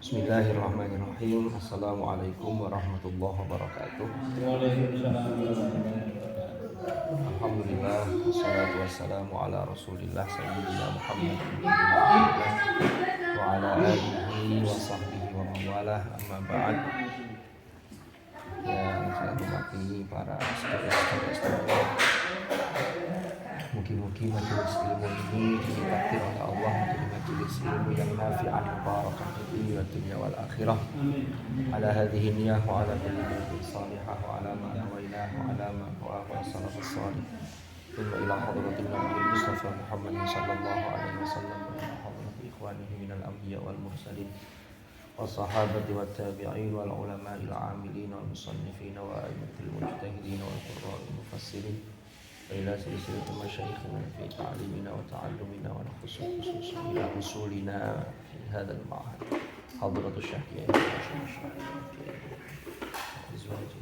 Bismillahirrahmanirrahim. Assalamualaikum warahmatullahi wabarakatuh. Alhamdulillah, wassalatu wassalamu ala rasulillah sayyidina Muhammad wa ala alihi wa sahbihi wa mawalah, amma ba'd. Yang saya hormati para saudara-saudara, mugi-mugi majelis ilmu ini ditakdir oleh Allah menjadi majelis ilmu yang nafi'an mubarakah di dunia wal akhirah. Ala hadhihi niyyah wa ala kulli niyatin salihah wa ala ma nawainah wa ala ma wa salafus salih. Thumma ila hadratin nabiyil mustafa Muhammad sallallahu alaihi wasallam wa ila hadrati ikhwanihi minal anbiya wal mursalin والصحابة والتابعين والعلماء العاملين والمصنفين وأئمة المجتهدين والقراء المفسرين وإلى سلسلة مشايخنا في تعليمنا وتعلمنا ونخص خصوصا إلى وصولنا في هذا المعهد حضرة الشيخ أزواجه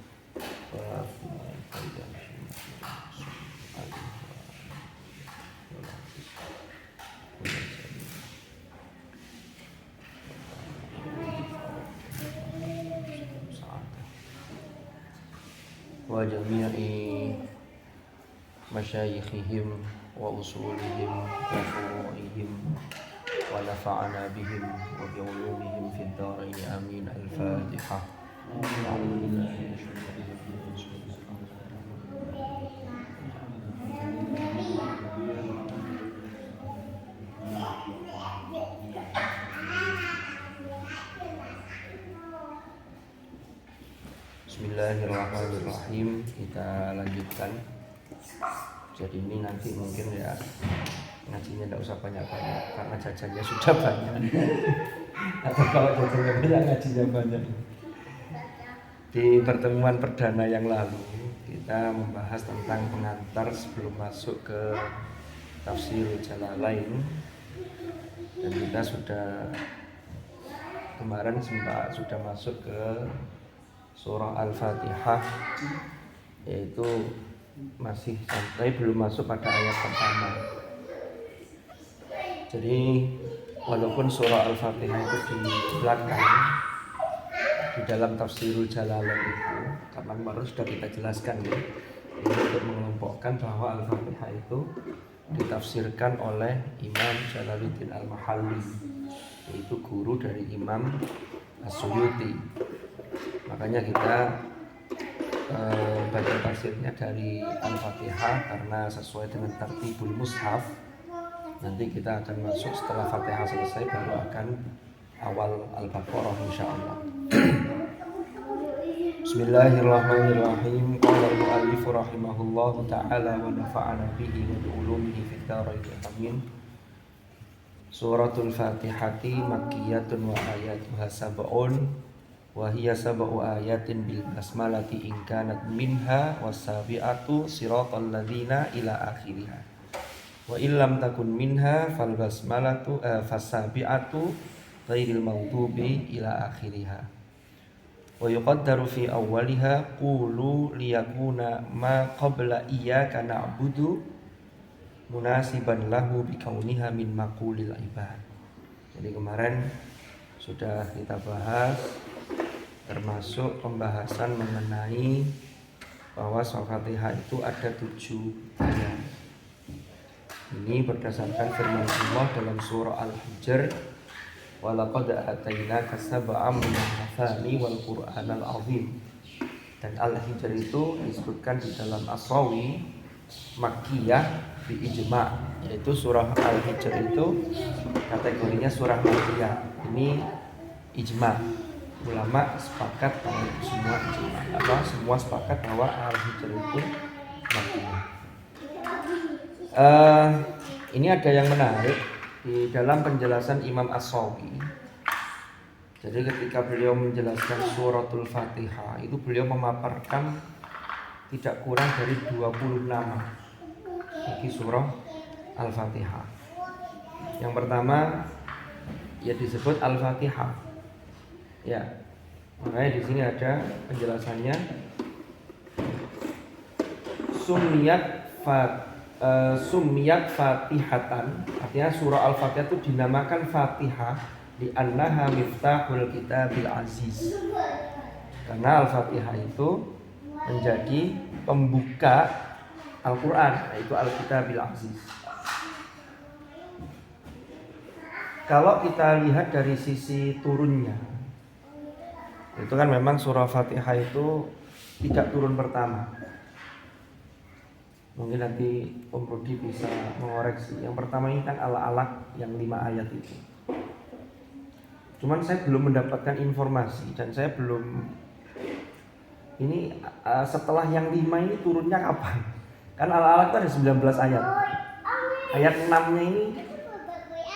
وجميع مشايخهم وأصولهم وفروعهم ونفعنا بهم وبعلومهم في الدارين آمين. الفاتحة. Bismillahirrahmanirrahim. Kita lanjutkan. Jadi ini nanti mungkin ya ngajinya tidak usah banyak-banyak karena jajannya sudah banyak. Atau kalau jajannya banyak, ngajinya banyak. Di pertemuan perdana yang lalu kita membahas tentang pengantar sebelum masuk ke Tafsirul Jalalain, dan kita sudah kemarin sudah masuk ke surah Al-Fatihah, yaitu masih sampai belum masuk pada ayat pertama. Jadi walaupun surah Al-Fatihah itu di belakang di dalam Tafsirul Jalalain itu, karena kemarin sudah kita jelaskan ya, ini untuk mengelompokkan bahwa Al-Fatihah itu ditafsirkan oleh Imam Jalaluddin Al-Mahalli, yaitu guru dari Imam As-Suyuti. Makanya kita baca tafsirnya dari Al-Fatihah karena sesuai dengan tertibul mushaf. Nanti kita akan masuk setelah Fatihah selesai baru akan awal Al-Baqarah insyaallah. Bismillahirrahmanirrahim. Qala al-mu'allif rahimahullahu ta'ala wa nafa'ana bihi wa bi ulumihi fid dharain amin. Suratul Fatihati makkiyatun wa ayatuha sab'un wa hiya sab'u ayatin bil basmalati in kanat minha wasabi'atu siratal ladzina ila akhiriha wa illam takun minha fal basmalatu fasabi'atu ghairil maghdubi ila akhiriha wa yuqaddaru fi awwaliha qulu liyakuna ma qabla iyyaka na'budu munasiban lahu bikauniha min maqulil ibad. Jadi kemarin sudah kita bahas termasuk pembahasan mengenai bahwa surah Fatihah itu ada 7 ayat. Ini berdasarkan firman Allah dalam surah Al-Hijr, walaqad atainaka sab'am minal mathani wal qur'anal azim. Dan Al-Hijr itu disebutkan di dalam As-Sawi Makkiyah bi ijma', yaitu surah Al-Hijr itu kategorinya surah Makkiyah. Ini ijma'. Ulama sepakat bahwa semua sepakat bahwa Al-Hijr itu Makkiyah. Ini ada yang menarik di dalam penjelasan Imam As-Sawi. Jadi ketika beliau menjelaskan suratul Fatihah itu beliau memaparkan tidak kurang dari 20 nama bagi surah Al-Fatihah. Yang pertama ya disebut Al-Fatihah. Ya, makanya di sini ada penjelasannya. Sumiyat Fatihatan, artinya surah Al-Fatihah itu dinamakan Fatihah Di annaha miftahul kitabil aziz. Karena Al-Fatihah itu menjadi pembuka Al-Quran, yaitu Al-Kitabil Aziz. Kalau kita lihat dari sisi turunnya, itu kan memang surah Fatihah itu tidak turun pertama. Mungkin nanti Om Rudi bisa mengoreksi. Yang pertama ini kan Al-Alaq yang 5 ayat itu. Cuman saya belum mendapatkan informasi dan saya belum ini setelah yang 5 ini turunnya kapan? Kan Al-Alaq itu ada 19 ayat. Ayat 6-nya ini,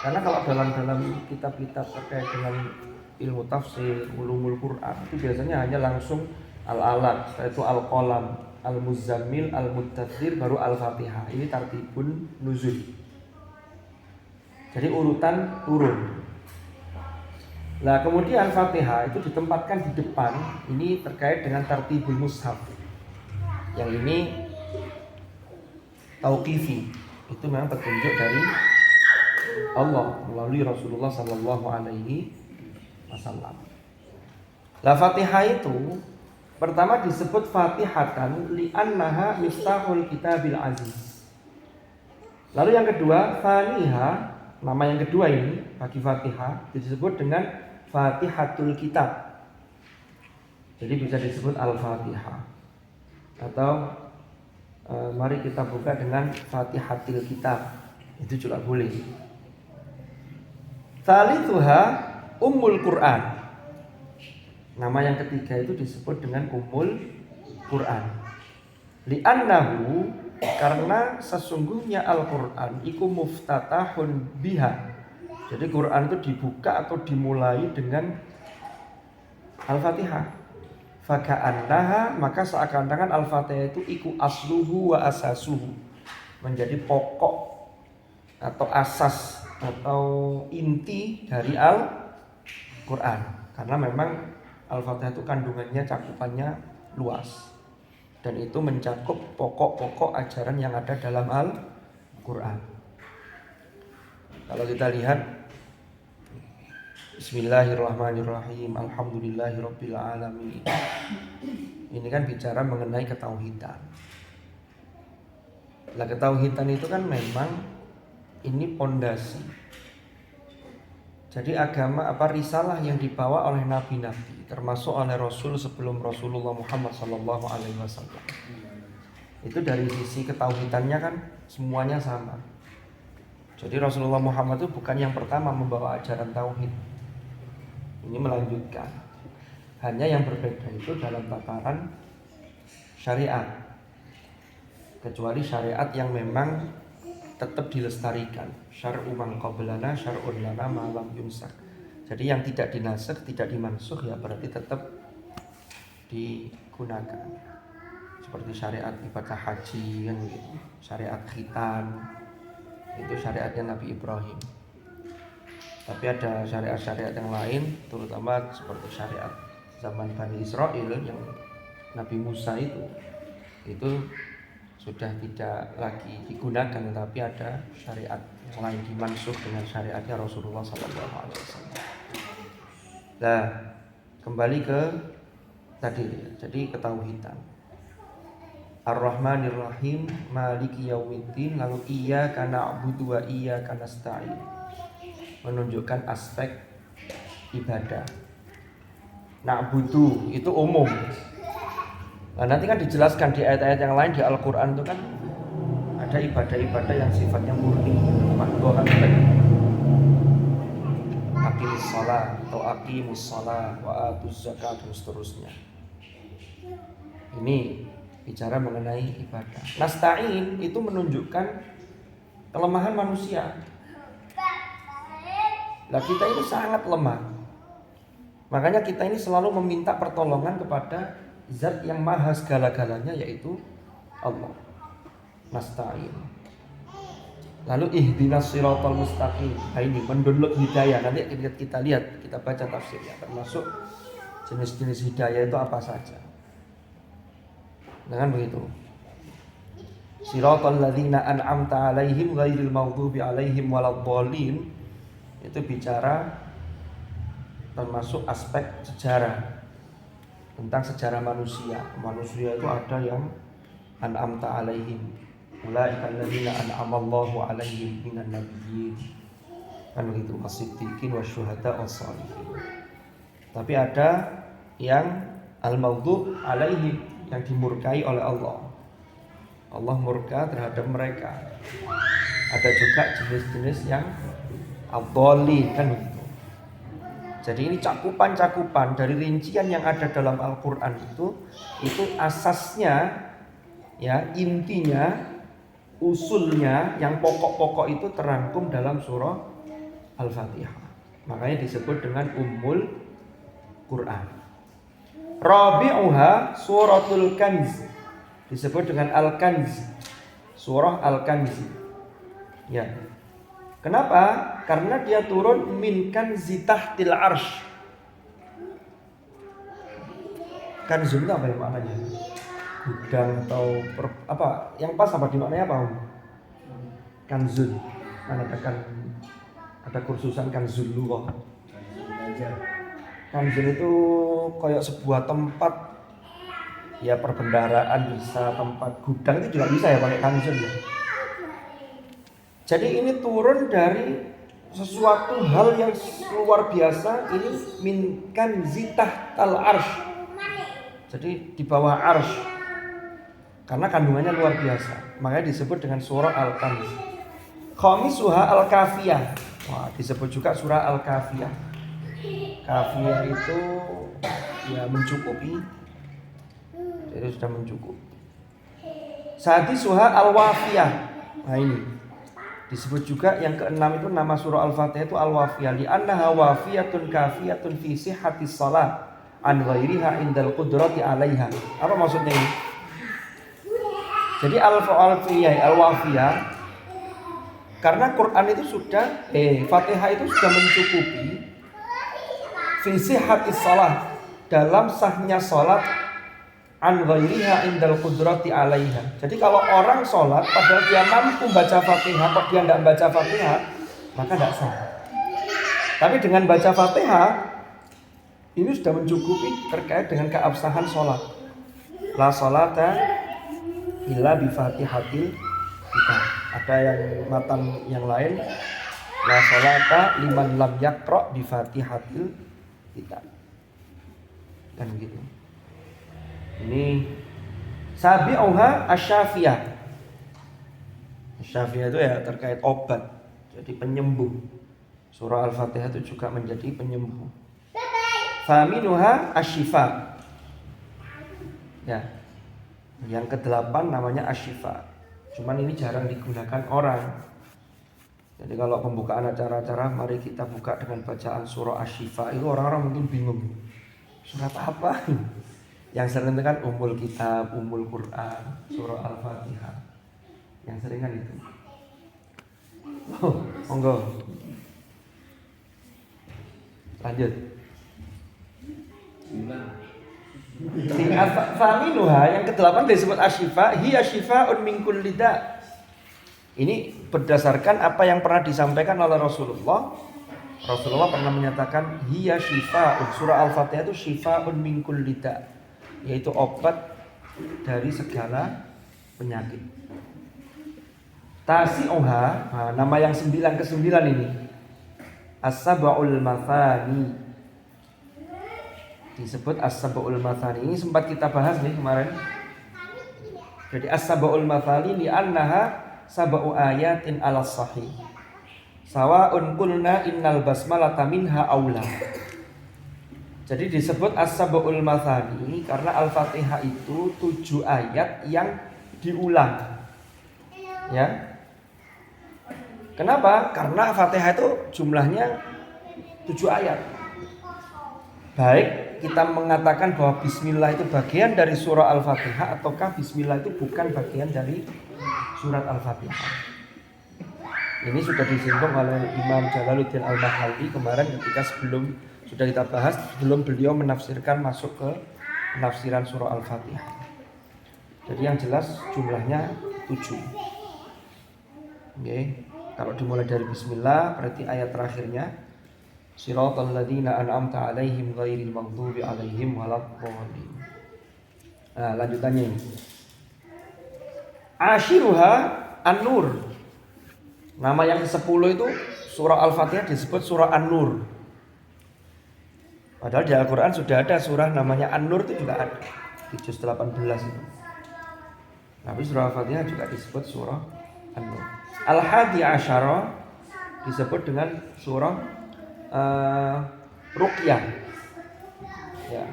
karena kalau dalam kitab-kitab terkait dengan ilmu tafsir, ulumul Quran, itu biasanya hanya langsung Al-Alaq, setelah itu Al-Qalam, Al-Muzammil, Al-Muddathir, baru Al-Fatihah. Ini tartibun nuzul. Jadi urutan turun. Nah kemudian Fatihah itu ditempatkan di depan. Ini terkait dengan tartibul mushaf. Yang ini tauqifi, itu memang petunjuk dari Allah melalui Rasulullah Sallallahu Alaihi Wasallam. Nah Fatihah itu pertama disebut Fatihatan li'annaha miftahul kitabil aziz. Lalu yang kedua Faniha, nama yang kedua ini bagi Fatihah disebut dengan Fatihatul Kitab. Jadi bisa disebut Al-Fatihah atau mari kita buka dengan Fatihatil Kitab, itu juga boleh. Tsalitsuha Ummul Quran. Nama yang ketiga itu disebut dengan Ummul Quran. Li'annahu, karena sesungguhnya Al-Quran iku muftatahun biha. Jadi Quran itu dibuka atau dimulai dengan Al-Fatihah. Faka'annaha, maka seakan-akan Al-Fatihah itu iku asluhu wa asasuhu, menjadi pokok atau asas atau inti dari Al-Quran. Karena memang Al-Fatihah itu kandungannya, cakupannya luas, dan itu mencakup pokok-pokok ajaran yang ada dalam Al-Quran. Kalau kita lihat Bismillahirrahmanirrahim, Alhamdulillahirabbil alamin. Ini kan bicara mengenai ketauhidan. Nah, ketauhidan itu kan memang ini pondasi. Jadi agama risalah yang dibawa oleh nabi-nabi, termasuk oleh Rasul sebelum Rasulullah Muhammad SAW. Itu dari sisi ketauhidannya kan semuanya sama. Jadi Rasulullah Muhammad itu bukan yang pertama membawa ajaran tauhid. Ini melanjutkan. Hanya yang berbeda itu dalam tataran syariat. Kecuali syariat yang memang tetap dilestarikan. Syar'u man qablana syar'un lana ma lam yunsak. Jadi yang tidak dinasakh, tidak dimansukh, ya berarti tetap digunakan. Seperti syariat ibadah haji kan gitu. Syariat khitan itu syariatnya Nabi Ibrahim. Tapi ada syariat-syariat yang lain, terutama seperti syariat zaman Bani Israel yang Nabi Musa itu sudah tidak lagi digunakan, tapi ada syariat yang lain dimansukh dengan syariatnya Rasulullah SAW. Nah, kembali ke tadi, jadi ketauhidan. Ar-Rahmanir Rahim, Maliki Yaumiddin, lalu iyyaka na'budu wa iyyaka nasta'in. Menunjukkan aspek ibadah. Na'budu itu umum. Nah, nanti kan dijelaskan di ayat-ayat yang lain di Al-Quran itu kan ada ibadah-ibadah yang sifatnya murni, makdo aspek aqimis shalah atau aqimus shalah wa atuz zakat dan seterusnya. Ini bicara mengenai ibadah. Nasta'in itu menunjukkan kelemahan manusia. Nah, kita ini sangat lemah. Makanya kita ini selalu meminta pertolongan kepada Zat yang maha segala-galanya, yaitu Allah. Nasta'in. Lalu ihdinas siratal mustaqim. Nah, ini mendownload hidayah. Nanti kita lihat, kita baca tafsirnya, termasuk jenis-jenis hidayah itu apa saja. Dengan begitu. Siratal ladzina an'amta 'alaihim ghairil maghdubi 'alaihim waladdallin. Itu bicara termasuk aspek sejarah, tentang sejarah manusia. Manusia itu ada yang an'amta alaihim, ulaika alladzina an'amallahu alaihim minan nabiyyin, kan begitu, wasiddiqin wasyuhada wassalihin. Tapi ada yang al-maghdubi alaihim, yang dimurkai oleh Allah. Allah murka terhadap mereka. Ada juga jenis-jenis yang ad-dhalin, kan begitu. Jadi ini cakupan-cakupan dari rincian yang ada dalam Al-Qur'an itu asasnya, ya, intinya, usulnya, yang pokok-pokok itu terangkum dalam surah Al-Fatihah. Makanya disebut dengan Ummul Quran. Rabi'uha suratul Kanz, disebut dengan Al-Kanz, surah Al-Kanz. Ya. Kenapa? Karena dia turun min kanzi tahtil arsh. Kanzun itu apa ya maknanya? Gudang atau apa? Yang pas apa dimaknanya apa? Kanzun. Ada kursusan kanzul lughah. Kanzun itu kayak sebuah tempat, ya, perbendaharaan bisa, tempat gudang itu juga bisa ya pakai kanzun ya. Jadi ini turun dari sesuatu hal yang luar biasa, ini min kanzi tahtal arsh. Jadi di bawah arsh. Karena kandungannya luar biasa. Makanya disebut dengan surah Al-Kanz. Khamisuha Al-Kafiyah. Wah, disebut juga surah Al-Kafiyah. Kafiyah itu, ya, mencukupi. Jadi sudah mencukupi. Sadisuha Al-Wafiyah. Nah ini disebut juga yang keenam itu, nama surah Al-Fatihah itu Al-Wafiyah, li'annaha wafiyatun kafiyatun fi sihhatis shalah an ghairiha indal qudrati 'alaiha. Apa maksudnya ini? Jadi Al-Wafiyah karena Quran itu sudah Fatihah itu sudah mencukupi fi sihhatis shalah, dalam sahnya salat, an ghairiha indal qudrati 'alaiha. Jadi kalau orang sholat padahal dia mampu baca Fatihah, kok dia tidak baca Fatihah, maka tidak sah. Tapi dengan baca Fatihah ini sudah mencukupi terkait dengan keabsahan sholat. La sholata illa bi Fatihatil kitab. Ada yang matan yang lain, la sholata liman lam yaqra bi Fatihatil kitab. Kan begitu. Ini sabi'uha asyafiyah. Asyafiyah itu ya terkait obat, jadi penyembuh. Surah Al-Fatihah itu juga menjadi penyembuh. Faminuha asyifa. Ya. Yang ke-8 namanya asyifa. Cuman ini jarang digunakan orang. Jadi kalau pembukaan acara-acara, mari kita buka dengan bacaan surah asyifa. Itu orang-orang mungkin bingung. Surat apa? Yang sering itu kan Ummul Kitab, Ummul Quran, surah Al-Fatihah. Yang sering kan itu. Oh, monggo. Lanjut. Faminuha yang ke-8 disebut asyifa, hiya syifa'un min kulli da'. Ini berdasarkan apa yang pernah disampaikan oleh Rasulullah. Rasulullah pernah menyatakan hiya syifa'un, surah Al-Fatihah itu syifa'un min kulli da', yaitu obat dari segala penyakit. Tasi'uha, nah, nama yang ke-9 ini As-Sab'ul Mathani. Disebut As-Sab'ul Mathani. Ini sempat kita bahas nih kemarin. Jadi As-Sab'ul Mathani li'annaha sab'u ayatin 'ala sahih. Sawa'un qulna innal basmalata minha aula. Jadi disebut As-Sab'ul Mathani karena Al-Fatihah itu 7 ayat yang diulang. Ya. Kenapa? Karena Fatihah itu jumlahnya 7 ayat. Baik kita mengatakan bahwa Bismillah itu bagian dari surah Al-Fatihah, ataukah Bismillah itu bukan bagian dari surat Al-Fatihah. Ini sudah disinggung oleh Imam Jalaluddin Al-Mahalli kemarin ketika sudah kita bahas sebelum beliau menafsirkan masuk ke penafsiran surah Al-Fatihah. Jadi yang jelas jumlahnya 7. Okay. Kalau dimulai dari Bismillah berarti ayat terakhirnya Siratal ladzina an'amta 'alaihim ghairil maghdubi 'alaihim waladdallin. Nah, lanjutannya ini. Ashiruha An-Nur. Nama yang ke-10 itu surah Al-Fatihah disebut surah An-Nur. Padahal di Al-Quran sudah ada surah namanya An-Nur, itu juga ada di juz 18 itu. Tapi surah Al-Fatihah juga disebut surah An-Nur. Al-Hadi Asyara disebut dengan surah Ruqyah. Ya,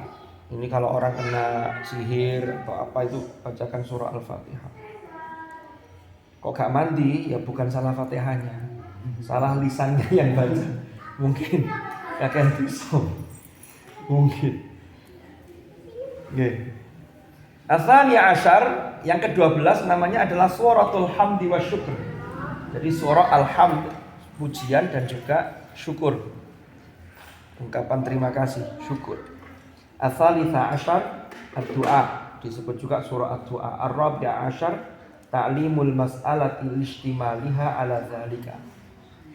ini kalau orang kena sihir atau apa itu bacakan surah Al-Fatihah. Kok gak mandi? Ya bukan salah Fatihahnya, salah lisannya yang baca. Mungkin kakek bisa. Mungkin. Nggih. Asani Asyar yang ke-12 namanya adalah suratul hamdi wa syukur. Jadi surah alhamd, pujian dan juga syukur. Ungkapan terima kasih, syukur. Asalitha Asyar ad-du'a, disebut juga surah ad-du'a. Ar-rabi'a Asyar ta'limul mas'alati listimaliha ala dzalika.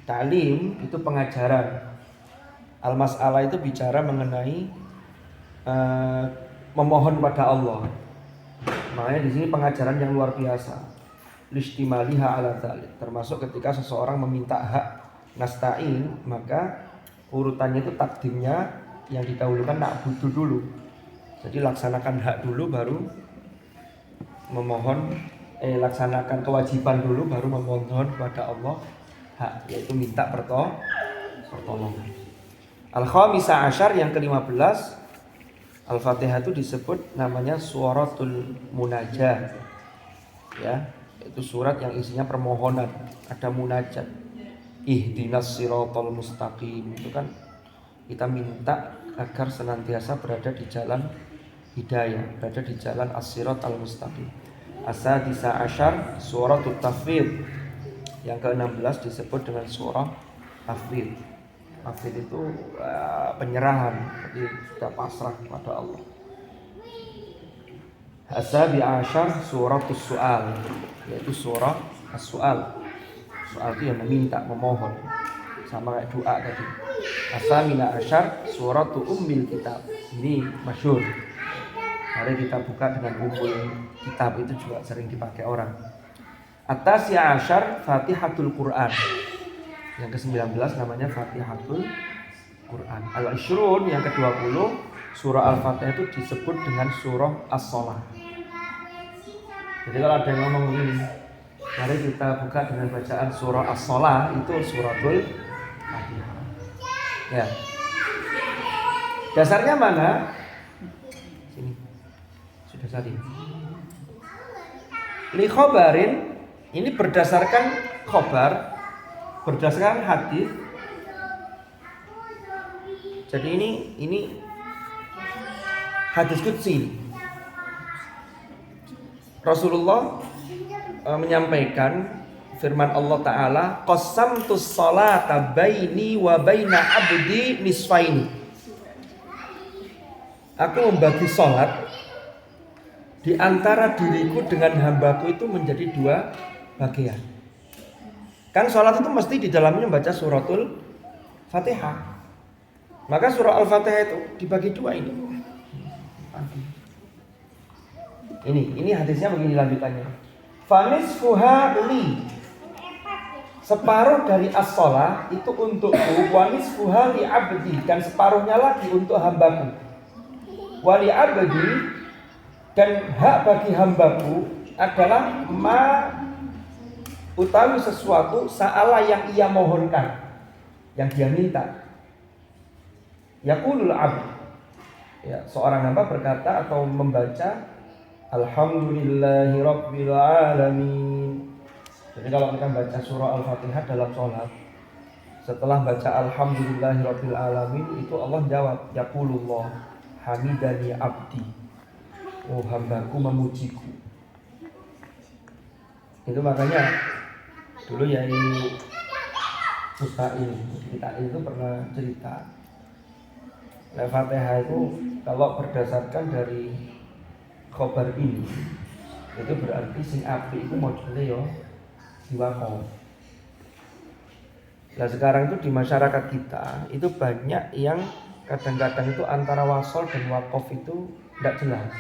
Ta'lim itu pengajaran. Al-mas'alah itu bicara mengenai memohon pada Allah. Makanya di sini pengajaran yang luar biasa. Listimaliha ala dzalik. Termasuk ketika seseorang meminta hak nasta'in, maka urutannya itu takdimnya yang didahulukan na'budu dulu. Jadi laksanakan hak dulu baru memohon, laksanakan kewajiban dulu baru memohon kepada Allah hak, yaitu minta pertolongan. Al-Khamisah Asyar yang ke-15, Al-Fatihah itu disebut namanya suratul munajah. Ya, itu surat yang isinya permohonan, ada munajat. Ihdinas siratal mustaqim, itu kan kita minta agar senantiasa berada di jalan hidayah, berada di jalan as-siratal mustaqim. As-sadisa Asyar suratul tafwid yang ke-16 disebut dengan surah tafwid. Tafwid itu penyerahan, jadi kita pasrah kepada Allah. As-sabi Asyar suratul su'al, yaitu surah as-su'al. Soal itu yang meminta, memohon, sama kayak doa tadi. As-samina Asyar suratul ummil kitab, ini masyhur. Mari kita buka dengan ummul kitab, itu juga sering dipakai orang. At-tasya Asyar Fatihatul Quran, yang ke-19 namanya Fatihatul Quran. Al-Ishrun yang ke-20 surah Al-Fatihah itu disebut dengan surah As-Shalah. Jadi kalau ada yang ngomong begini, mari kita buka dengan bacaan surah As-Shalah, itu suratul Fatihah. Ya. Dasarnya mana? Sini. Sudah tadi. Li khobarin, ini berdasarkan khobar, berdasarkan hadis. Jadi ini hadis qudsi. Rasulullah menyampaikan firman Allah Ta'ala, qasamtus salata baini wa baina abdi nisfaini. Aku membagi salat di antara diriku dengan hambaku itu menjadi 2 bagian. Kan salat itu mesti di dalamnya membaca suratul Fatihah. Maka surah Al-Fatihah itu dibagi 2 ini. Ini hadisnya begini lanjutannya. Fanisfuha li, separuh dari as-shalah itu untukku, wa nisfuha li abdi, dan separuhnya lagi untuk hambaku. Wa li abdi, dan hak bagi hambaku adalah ma utawi sesuatu sa'ala yang ia mohonkan, yang dia minta. Yaqulul abd, ya, seorang hamba berkata atau membaca Alhamdulillahi Rabbil Alamin. Jadi kalau kita baca surah Al-Fatihah dalam sholat, setelah baca Alhamdulillahi Rabbil Alamin, itu Allah jawab, Yaqulullah hamidani abdi, oh hambaku memujiku. Itu makanya dulu ya ini Musta'in, kita itu pernah cerita Al-Fatihah itu kalau berdasarkan dari khobar ini, itu berarti sing api itu modelnya yo diwakaf. Nah sekarang itu di masyarakat kita itu banyak yang kadang-kadang itu antara wasol dan wakof itu tidak jelas,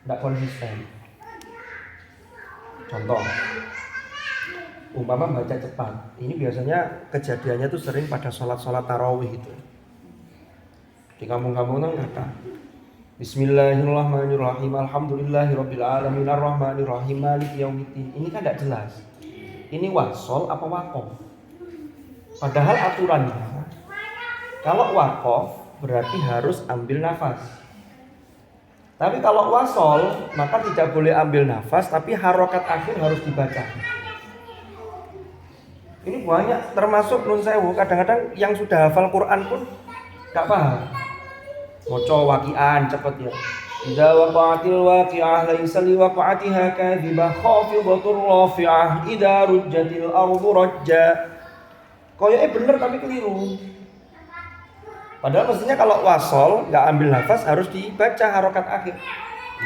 tidak konsisten. Contoh, umpama baca cepat, ini biasanya kejadiannya tuh sering pada sholat tarawih itu. Di kampung-kampung kan kata Bismillahirrahmanirrahim, Alhamdulillahirabbil alamin, arrahmanirrahim, maliki yaumiddin. Ini kan tidak jelas. Ini wasol apa wakof? Padahal aturannya kalau wakof berarti harus ambil nafas. Tapi kalau wasol maka tidak boleh ambil nafas, tapi harokat akhir harus dibaca. Ini banyak, termasuk nun sewu, kadang-kadang yang sudah hafal Quran pun gak paham. Moco waqi'an cepet ya. Idza waqa'atil waqi'ah laisa li waqa'atiha kadhibah khafidatur rafi'ah idza rujjatil ardu rajja. Koyoknya bener tapi keliru. Padahal mestinya kalau wasol nggak ambil nafas harus dibaca harokat akhir.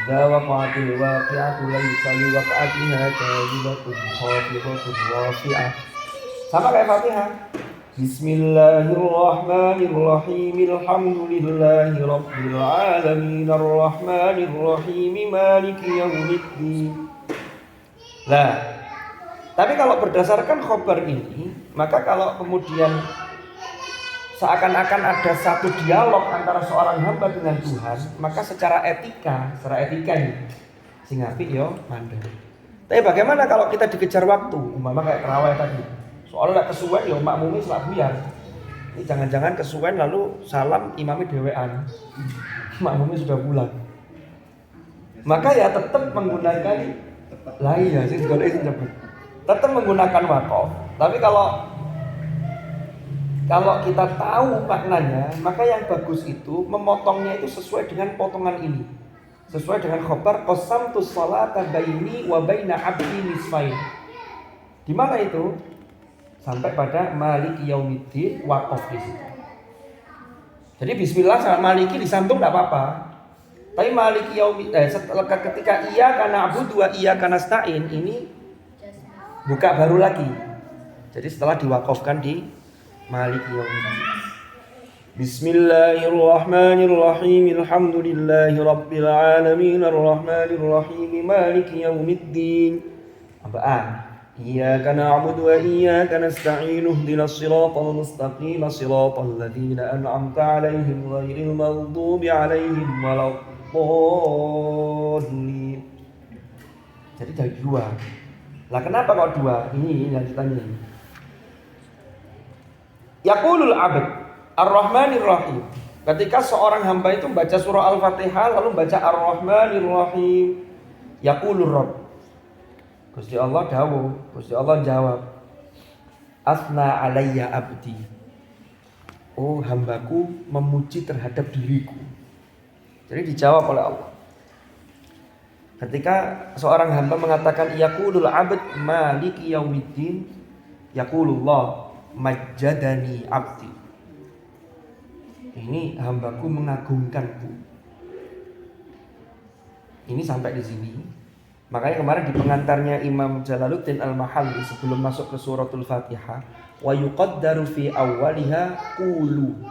Idza waqa'atil waqi'atu laisa li waqa'atiha kadhibatun khafidatun rafi'ah. Sama kayak Fatihah. Bismillahirrahmanirrahim. Alhamdulillahi rabbil alamin, arrahmanirrahim, maliki yaumiddin. Nah, tapi kalau berdasarkan khobar ini, maka kalau kemudian seakan-akan ada satu dialog antara seorang hamba dengan Tuhan, maka secara etika ini sing apik yo mandek. Tapi bagaimana kalau kita dikejar waktu, umpama kayak terawih tadi. Soalnya kesuwen yo makmumi selak buyar. Ini jangan-jangan kesuwen lalu salam imami dewean. Makmumi sudah pulang. Maka ya tetap menggunakan iya sing golek sing cepet. Tetap menggunakan wakof. Tapi kalau kita tahu maknanya, maka yang bagus itu memotongnya itu sesuai dengan potongan ini. Sesuai dengan khobar qasamtus sholata baini wa baina abdi nisfain. Di mana itu? Sampai pada maliki yaumiddin, waqaf di situ. Jadi bismillah sama maliki disambung enggak apa-apa. Tapi maliki yaumiddin setelah ketika iyyaka na'budu wa iyyaka nasta'in ini buka baru lagi. Jadi setelah diwaqafkan di maliki yaumiddin. Bismillahirrahmanirrahim. Alhamdulillahi rabbil alamin, arrahmanir rahim, maliki yaumiddin. Apaan? Iyyaka na'budu wa iyyaka nasta'in, ihdinas siratal mustaqim, siratal ladzina an'amta 'alaihim ghairil maghdubi 'alaihim waladdallin. Jadi dari dua. Lah kenapa kok dua? Ini yang ditanya. Yaqulul 'abd Ar-Rahmanir Rahim. Ketika seorang hamba itu membaca surah Al-Fatihah lalu membaca Ar-Rahmanir Rahim, yaqulur Rabb. Gusti Allah dawuh, Gusti Allah jawab, asna alayya abdi. Oh, hambaku memuji terhadap diriku. Jadi dijawab oleh Allah. Ketika seorang hamba mengatakan yaqulul abd maliki yaumiddin, yaqulullah majjadani abdi. Ini hambaku mengagungkanku. Ini sampai di sini. Makanya kemarin di pengantarnya Imam Jalaluddin Al-Mahalli sebelum masuk ke suratul Fatihah, wa yuqaddaru fi awwaliha qulu.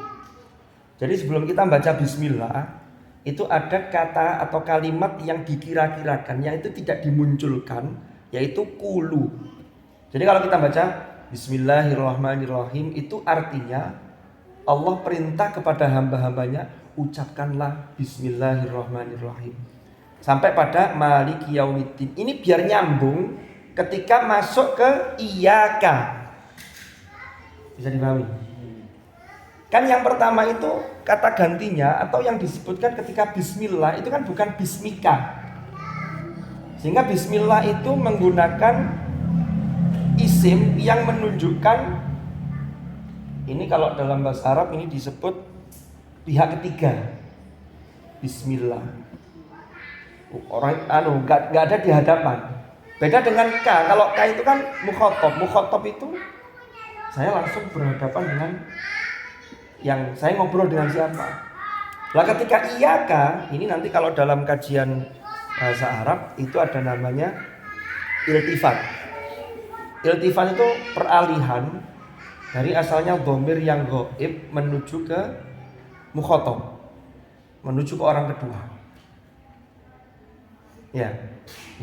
Jadi sebelum kita baca bismillah, itu ada kata atau kalimat yang dikira-kirakan, yang itu tidak dimunculkan, yaitu qulu. Jadi kalau kita baca bismillahirrahmanirrahim, itu artinya Allah perintah kepada hamba-hambanya, ucapkanlah bismillahirrahmanirrahim. Sampai pada maliki yaumiddin. Ini biar nyambung ketika masuk ke iyyaka. Bisa dipahami? Kan yang pertama itu kata gantinya atau yang disebutkan ketika bismillah itu kan bukan bismika. Sehingga bismillah itu menggunakan isim yang menunjukkan, ini kalau dalam bahasa Arab ini disebut pihak ketiga. Bismillah. Orang nggak ada di hadapan. Beda dengan K. Kalau K itu kan mukhatab. Mukhatab itu saya langsung berhadapan dengan yang saya ngobrol dengan siapa. Lah ketika iyyaka, ini nanti kalau dalam kajian bahasa Arab itu ada namanya iltifat. Iltifat itu peralihan Dari asalnya dhamir yang ghaib menuju ke mukhatab, menuju ke orang kedua. Ya.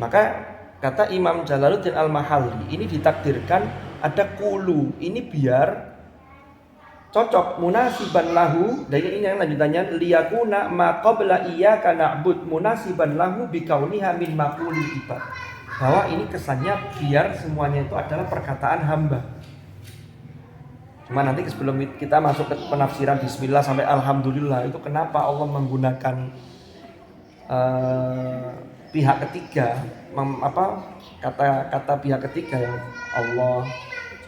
Maka kata Imam Jalaluddin Al-Mahalli, ini ditakdirkan ada kulu. Ini biar cocok munasiban lahu. Dan ini yang lanjutannya liyakuna ma qabla iyyaka na'bud munasiban lahu bikauniha min maqulil ibad. Bahwa ini kesannya biar semuanya itu adalah perkataan hamba. Cuma nanti sebelum kita masuk ke penafsiran bismillah sampai alhamdulillah, itu kenapa Allah menggunakan pihak ketiga, kata pihak ketiga yang Allah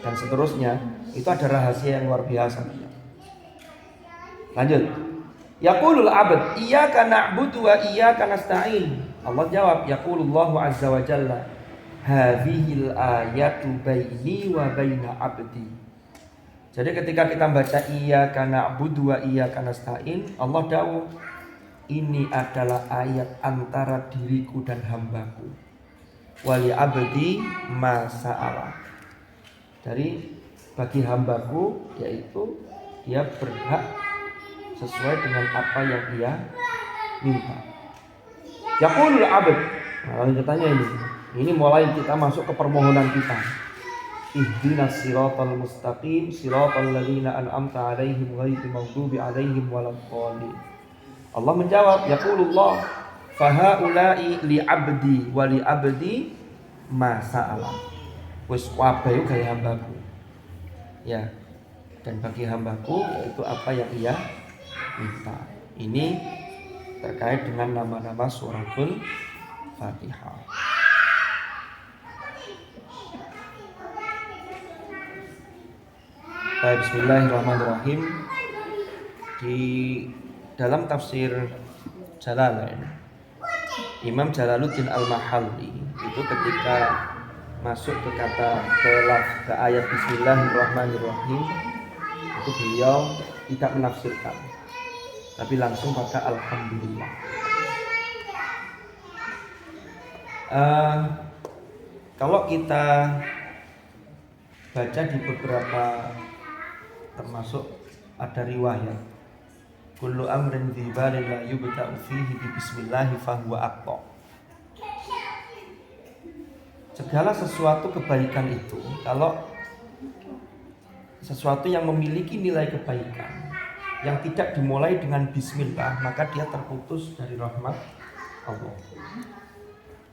dan seterusnya, itu ada rahasia yang luar biasa. Lanjut. Yaqulul abd iyyaka na'budu wa iyyaka nasta'in. Allah jawab, yaqulullahu azza wa jalla, hadhil ayatu baini wa baina abdi. Jadi ketika kita baca iyyaka na'budu wa iyyaka nasta'in, Allah dawuh, ini adalah ayat antara diriku dan hambaku. Wali abdi ma sa'ala. Dari bagi hambaku, yaitu dia berhak sesuai dengan apa yang dia minta. Yaqulul abd. Nah, lanjutannya ini mulai kita masuk ke permohonan kita. Ihdinas siratal mustaqim siratal ladzina an'amta 'alaihim ghairil maghdubi 'alaihim waladdallin. Allah menjawab, yaqulullah fahaula'i li 'abdi wa li 'abdi ma sa'ala. Wis kabeh gaya hambaku. Ya. Dan bagi hambaku yaitu apa yang ia minta. Ini terkait dengan nama-nama suratul Fatihah. Baik, bismillahirrahmanirrahim. Di dalam tafsir Jalalain, Imam Jalaluddin Al-Mahalli itu ketika masuk ke ayat bismillahirrahmanirrahim, itu beliau tidak menafsirkan, tapi langsung pakai alhamdulillah. Kalau kita baca di beberapa, termasuk ada riwayat, kullu amrin dzibalin la yubta'u fihi bi bismillah fahuwa aqta. Segala sesuatu kebaikan itu, kalau sesuatu yang memiliki nilai kebaikan yang tidak dimulai dengan bismillah, maka dia terputus dari rahmat Allah.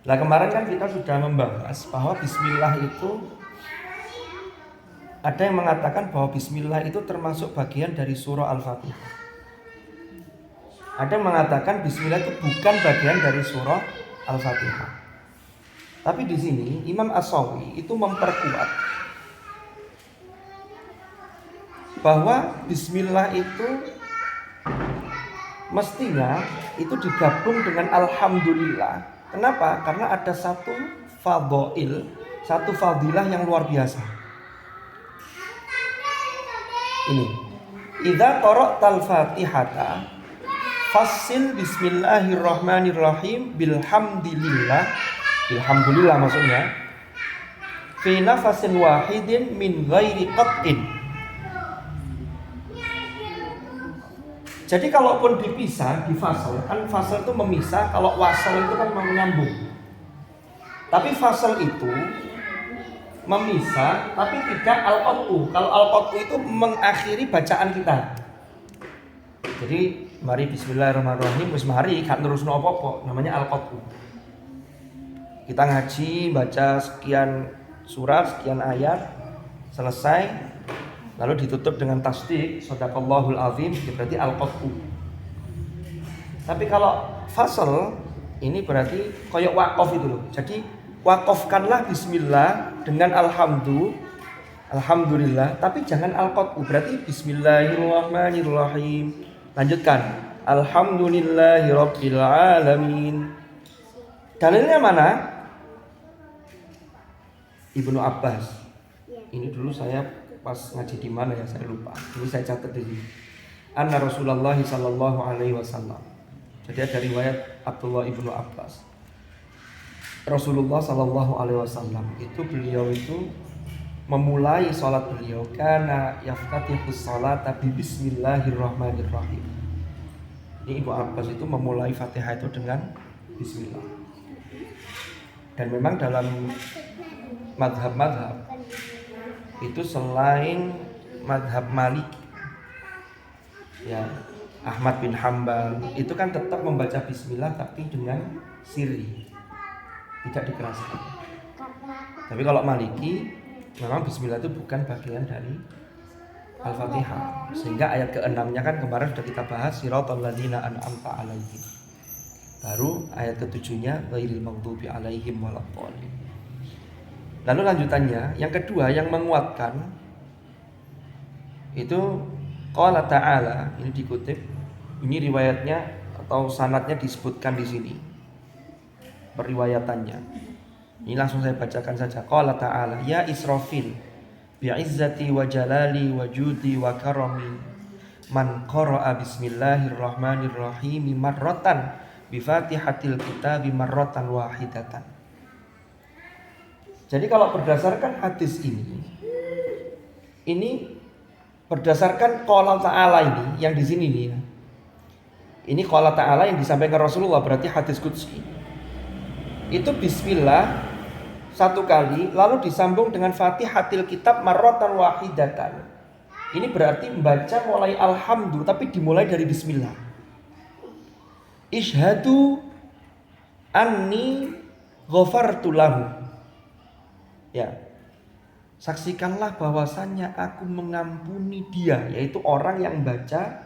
Nah, kemarin kan kita sudah membahas bahwa bismillah itu, ada yang mengatakan bahwa bismillah itu termasuk bagian dari surah Al-Fatihah. Ada yang mengatakan bismillah itu bukan bagian dari surah Al-Fatihah. Tapi di sini Imam As-Sawi itu memperkuat bahwa bismillah itu mestinya itu digabung dengan alhamdulillah. Kenapa? Karena ada satu fadilah yang luar biasa. Ini, idza qara'tal Fatihata fassil bismillahirrahmanirrahim bilhamdulillah maksudnya fi nafasin wahidin min ghairi qat'in. Jadi kalaupun dipisah, difasal, kan fasal itu memisah, kalau wasal itu kan menyambung. Tapi fasal itu memisah, tapi tidak al-qat'u. Kalau al-qat'u itu mengakhiri bacaan kita. Jadi mari bismillahirrahmanirrahim, wis mari gak nerusno apa-apa, namanya al-qat'u. Kita ngaji, baca sekian surat, sekian ayat, selesai, lalu ditutup dengan tasdik, shadaqallahul azim, berarti al-qat'u. Tapi kalau fasal, ini berarti koyok waqaf itu loh. Jadi waqafkanlah bismillah dengan alhamdulillah, tapi jangan al-qat'u. Berarti bismillahirrahmanirrahim. Lanjutkan, alhamdulillahirabbil alamin. Dalilnya mana? Ibnu Abbas. Ini dulu saya pas ngaji di mana ya, saya lupa. Ini saya catat di sini. Anna Rasulullah sallallahu alaihi wasallam. Jadi ada riwayat Abdullah Ibnu Abbas. Rasulullah sallallahu alaihi wasallam itu beliau itu memulai sholat beliau kana yaftatihus sholata bi bismillahirrahmanirrahim. Ini Ibnu Abbas itu memulai Fatihah itu dengan bismillah. Dan memang dalam madhab-madhab itu selain madhab Maliki, ya Ahmad bin Hambal itu kan tetap membaca bismillah tapi dengan sirri, tidak dikeraskan. Tapi kalau Maliki memang bismillah itu bukan bagian dari Al-Fatihah. Sehingga ayat ke-6-nya kan kemarin sudah kita bahas, siratal ladzina an'amta 'alaihim. Baru ayat ke-7-nya ghairil maghdubi 'alaihim waladdallin. Lalu lanjutannya, yang kedua yang menguatkan itu qala ta'ala, ini dikutip, ini riwayatnya atau sanadnya disebutkan di sini. Periwayatannya. Ini langsung saya bacakan saja. Qala ta'ala, ya Israfil, bi'izzati wa jalali wa judi wa karami, man qara'a bismillahirrahmanirrahim marratan bi fatihatil kitabi marratan wahidatan. Jadi kalau berdasarkan hadis ini berdasarkan qala ta'ala ini yang di sini nih. Ini qala ta'ala yang disampaikan Rasulullah, berarti hadis qudsi. Itu bismillah satu kali lalu disambung dengan Fatihatil kitab marratan wahidatan. Ini berarti membaca mulai alhamdulillah tapi dimulai dari bismillah. Ishhadu anni ghafartu lahu. Ya. Saksikanlah bahwasannya aku mengampuni dia, yaitu orang yang baca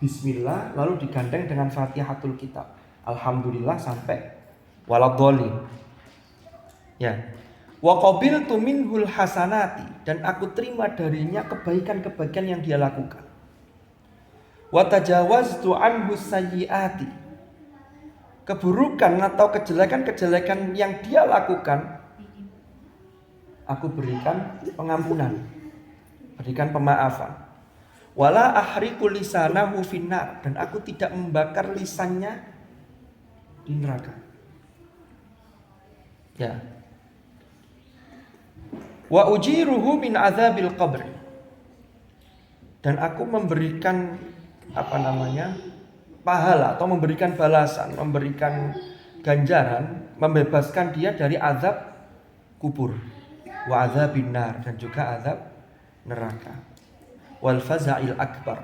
bismillah lalu digandeng dengan Fatihatul kitab. Alhamdulillah sampai waladhdallin. Ya. Wa qabiltu minhul hasanati, dan aku terima darinya kebaikan-kebaikan yang dia lakukan. Wa tajawaztu anhu sayyiati, keburukan atau kejelekan-kejelekan yang dia lakukan aku berikan pengampunan, berikan pemaafan. Wala ahriqu lisanahu finnar, dan aku tidak membakar lisannya di neraka. Ya. Wa ujiruhu min azabil qabr, dan aku memberikan pahala atau memberikan balasan, memberikan ganjaran, membebaskan dia dari azab kubur, wa azabin nar, dan juga azab neraka. Wal faza'il akbar.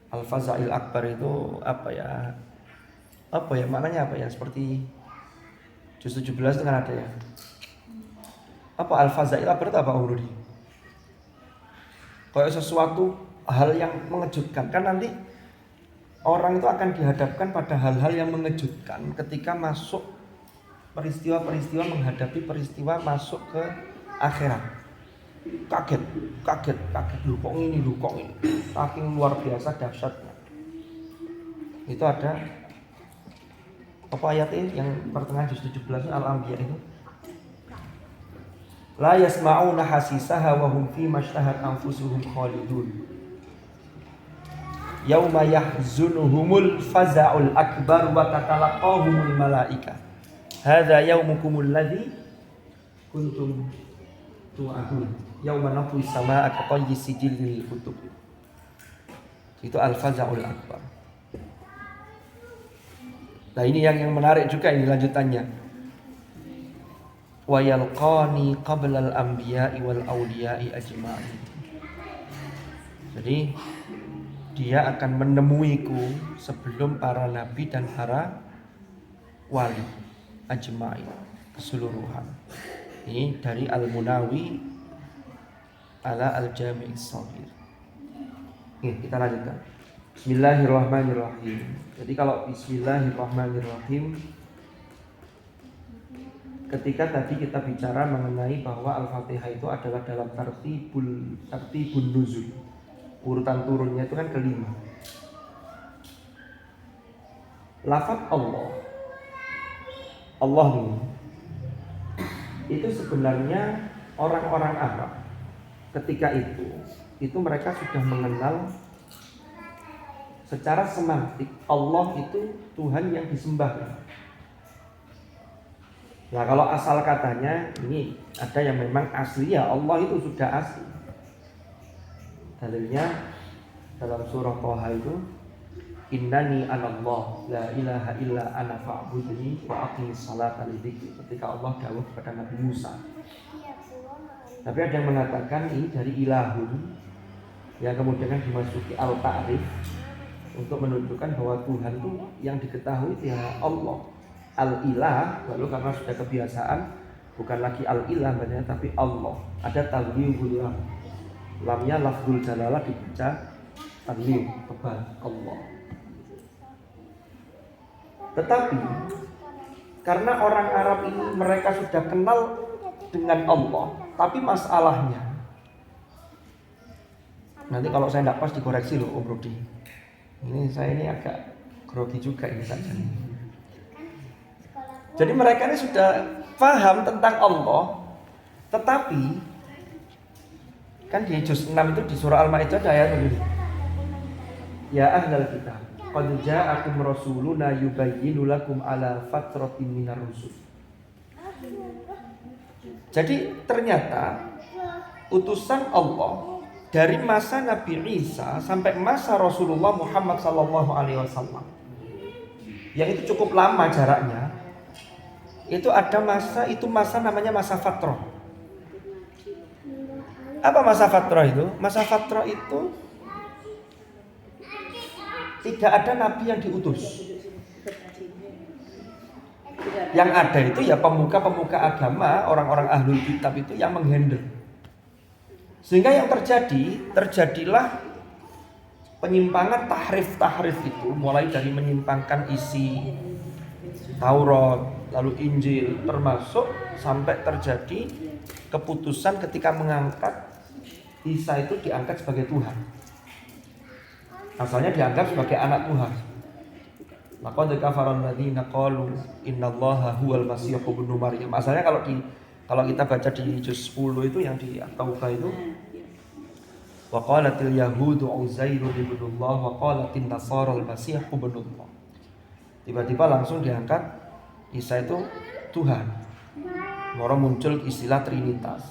Al faza'il akbar itu apa ya maknanya apa ya, seperti juz 17 itu kan ada ya. Apa al-faza'il akbar itu apa Urudi? Kayak sesuatu hal yang mengejutkan. Kan nanti orang itu akan dihadapkan pada hal-hal yang mengejutkan ketika masuk peristiwa-peristiwa, menghadapi peristiwa masuk ke akhirat. Kaget. Lu kok ini. Saking luar biasa dahsyatnya. Itu ada apa ayatnya yang pertengahan juz 17 Al-Anbiya itu? La yasma'una hasisaha wa hum fi mashtahat anfusuhum khalidun. Yauma yahzunuhumul faza'ul akbar wa tatalaqahumul malaika. Hadza yaumukumul ladzi kuntum tu'adun. Yauma natwi samaa'a katayyi sijil lil kutub. Itu al-faza'ul akbar. Nah, ini yang menarik juga, ini lanjutannya. Wa yalqani qablal anbiya'i wal awliya'i ajma'in. Jadi dia akan menemuiku sebelum para nabi dan para wali ajma'in, keseluruhan. Ini dari Al-Munawi ala Al-Jami' Shaghir. Kita lanjutkan. Bismillahirrahmanirrahim. Jadi kalau bismillahirrahmanirrahim, ketika tadi kita bicara mengenai bahwa Al-Fatihah itu adalah dalam tartibun nuzul, urutan turunnya itu kan kelima. Lafaz Allah ini itu sebenarnya orang-orang Arab ketika itu mereka sudah mengenal secara semantik Allah itu Tuhan yang disembah. Nah kalau asal katanya ini ada yang memang asli ya Allah itu sudah asli. Dalilnya dalam surah Thaha itu innani anallah la ilaha illa ana fa'budni wa aqimis salata lidzikri. Ketika Allah dawuh kepada Nabi Musa. Tapi ada yang mengatakan ini dari ilahun yang kemudian dimasuki al-ta'rif untuk menunjukkan bahwa Tuhan itu yang diketahui ya Allah. Al-ilah, lalu karena sudah kebiasaan bukan lagi al-ilah banyak tapi Allah. Ada tanwinul lam. Lamnya lafzul jalalah dibaca tanwin tebal Allah. Tetapi karena orang Arab ini mereka sudah kenal dengan Allah, tapi masalahnya nanti kalau saya tidak pas dikoreksi loh Om Rudi. Ini saya ini agak grogi juga ini saja. Jadi mereka ini sudah paham tentang Allah, tetapi kan di juz 6 itu di surah Al-Maidah ada ayat begini. Ya ahlal kitab, qad ja'akum rasuluna yubayyinu lakum ala fatratin minar rusul. Jadi ternyata utusan Allah dari masa Nabi Isa sampai masa Rasulullah Muhammad SAW, yang itu cukup lama jaraknya. Itu ada masa namanya masa fatrah. Apa masa fatrah itu? Masa fatrah itu tidak ada nabi yang diutus. Yang ada itu ya pemuka-pemuka agama, orang-orang ahlul kitab itu yang menghandle. Sehingga yang terjadilah penyimpangan tahrif itu, mulai dari menyimpangkan isi Taurat, lalu Injil, termasuk sampai terjadi keputusan ketika mengangkat Isa itu diangkat sebagai Tuhan. Asalnya dianggap sebagai anak Tuhan. Laqad kafara alladziina qalu innallaha huwal masih ibnu Maryam. Asalnya kalau kita baca di juz 10 itu yang di At-Taubah itu wa qalatil yahudu Uzairun ibnullah wa qalatin nasara al-masih ibnullah. Tiba-tiba langsung diangkat Isa itu Tuhan. Moro muncul istilah Trinitas.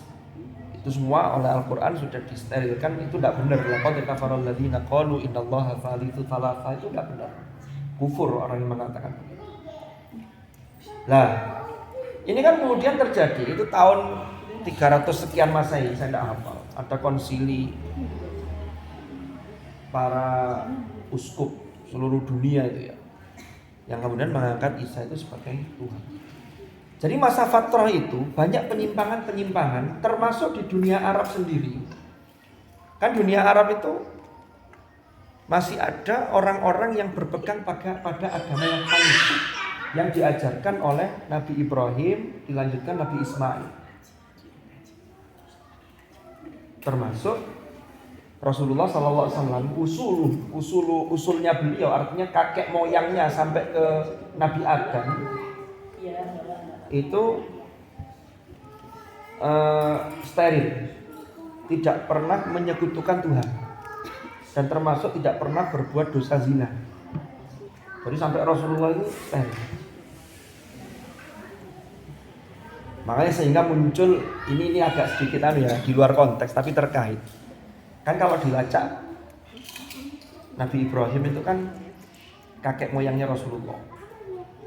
Itu semua oleh Al-Qur'an sudah disterilkan, itu tidak benar. Laqad kafara alladziina qalu innallaha thalithu thalatha, itu tidak benar. Kufur orang yang mengatakan. Nah, ini kan kemudian terjadi itu tahun 300 sekian Masehi, saya tidak hafal. Ada konsili para uskup seluruh dunia itu ya, yang kemudian mengangkat Isa itu sebagai Tuhan. Jadi masa fatrah itu banyak penyimpangan-penyimpangan, termasuk di dunia Arab sendiri. Kan dunia Arab itu masih ada orang-orang yang berpegang pada agama yang hanif, yang diajarkan oleh Nabi Ibrahim, dilanjutkan Nabi Ismail. Termasuk Rasulullah SAW, usulnya beliau, artinya kakek moyangnya sampai ke Nabi Adam, itu steril, tidak pernah menyekutukan Tuhan, dan termasuk tidak pernah berbuat dosa zina. Jadi sampai Rasulullah ini steril. Makanya sehingga muncul ini agak sedikit ya di luar konteks tapi terkait. Kan kalau dilacak Nabi Ibrahim itu kan kakek moyangnya Rasulullah.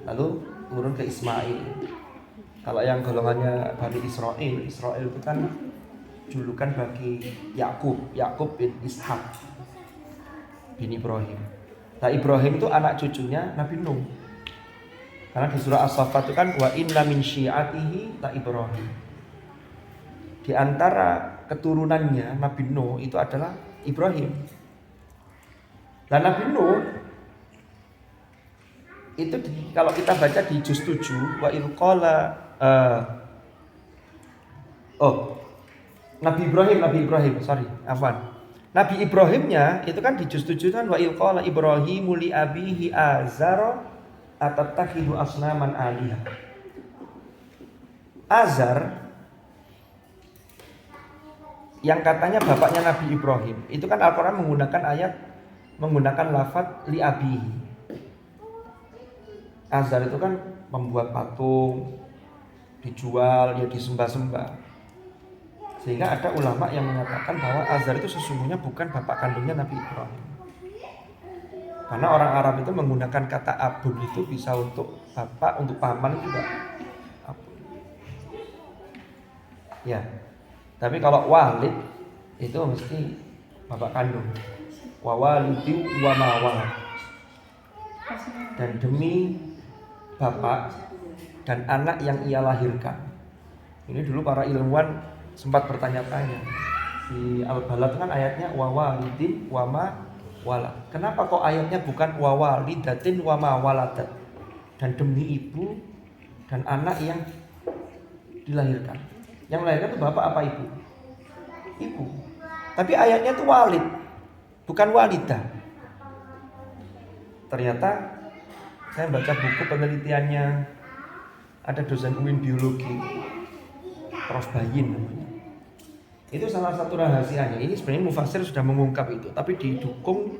Lalu turun ke Ismail. Kalau yang golongannya Bani Israel itu kan julukan bagi Yakub bin Ishak bin Ibrahim. Nah Ibrahim itu anak cucunya Nabi Nuh. Karena di surah As-Saffat itu kan wa inna min syi'atihi la Ibrahim. Di antara keturunannya Nabi Nuh itu adalah Ibrahim. Dan Nabi Nuh itu kalau kita baca di juz 7 wa il qala Nabi Ibrahimnya itu kan di juz 7 kan wa il qala Ibrahimu li abihi azara atatakhidu asnaman alihah. Azar yang katanya bapaknya Nabi Ibrahim, itu kan Al-Quran menggunakan lafaz li abihi. Azar itu kan membuat patung, dijual, ya disembah-sembah. Sehingga ada ulama yang mengatakan bahwa Azar itu sesungguhnya bukan bapak kandungnya Nabi Ibrahim. Karena orang Arab itu menggunakan kata abun itu bisa untuk bapak, untuk paman juga abun. Ya. Tapi kalau walid itu mesti bapak kandung. Wa walidi wa ma walad. Dan demi bapak dan anak yang ia lahirkan. Ini dulu para ilmuwan sempat bertanya-tanya. Di Al-Balad kan ayatnya wa walidin wa ma walad. Kenapa kok ayatnya bukan wa walidatin wa ma waladat? Dan demi ibu dan anak yang dilahirkan. Yang melahirkan itu bapak apa ibu? Ibu. Tapi ayatnya itu walid, bukan walidah. Ternyata saya baca buku penelitiannya, ada dosen UIN biologi, Prof. Bayin namanya. Itu salah satu rahasianya. Ini sebenarnya mufassir sudah mengungkap itu, tapi didukung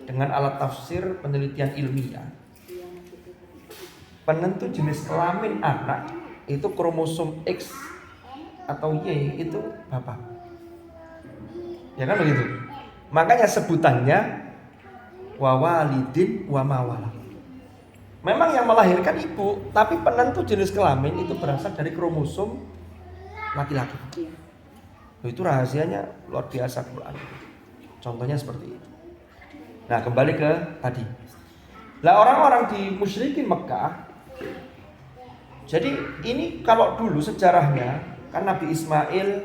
dengan alat tafsir penelitian ilmiah. Penentu jenis kelamin anak itu kromosom X atau Y itu bapak. Ya kan begitu. Makanya sebutannya wa walidin wa ma walad. Memang yang melahirkan ibu, tapi penentu jenis kelamin itu berasal dari kromosom laki-laki. Itu rahasianya luar biasa Quran. Contohnya seperti itu. Nah, kembali ke tadi. Lah orang-orang di musyrikin Mekah. Jadi ini kalau dulu sejarahnya kan Nabi Ismail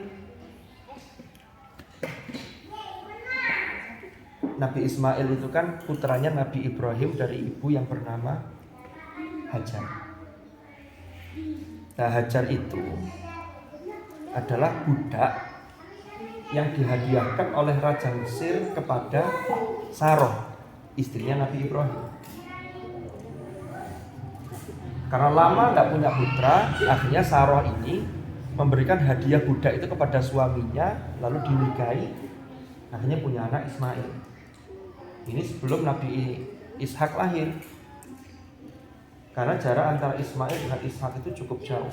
itu kan putranya Nabi Ibrahim dari ibu yang bernama Hajar. Nah, Hajar itu adalah budak yang dihadiahkan oleh Raja Mesir kepada Saroh, istrinya Nabi Ibrahim. Karena lama tidak punya putra, akhirnya Saroh ini memberikan hadiah budak itu kepada suaminya, lalu dinikahi, akhirnya punya anak Ismail. Ini sebelum Nabi Ishak lahir. Karena jarak antara Ismail dengan Ishak itu cukup jauh.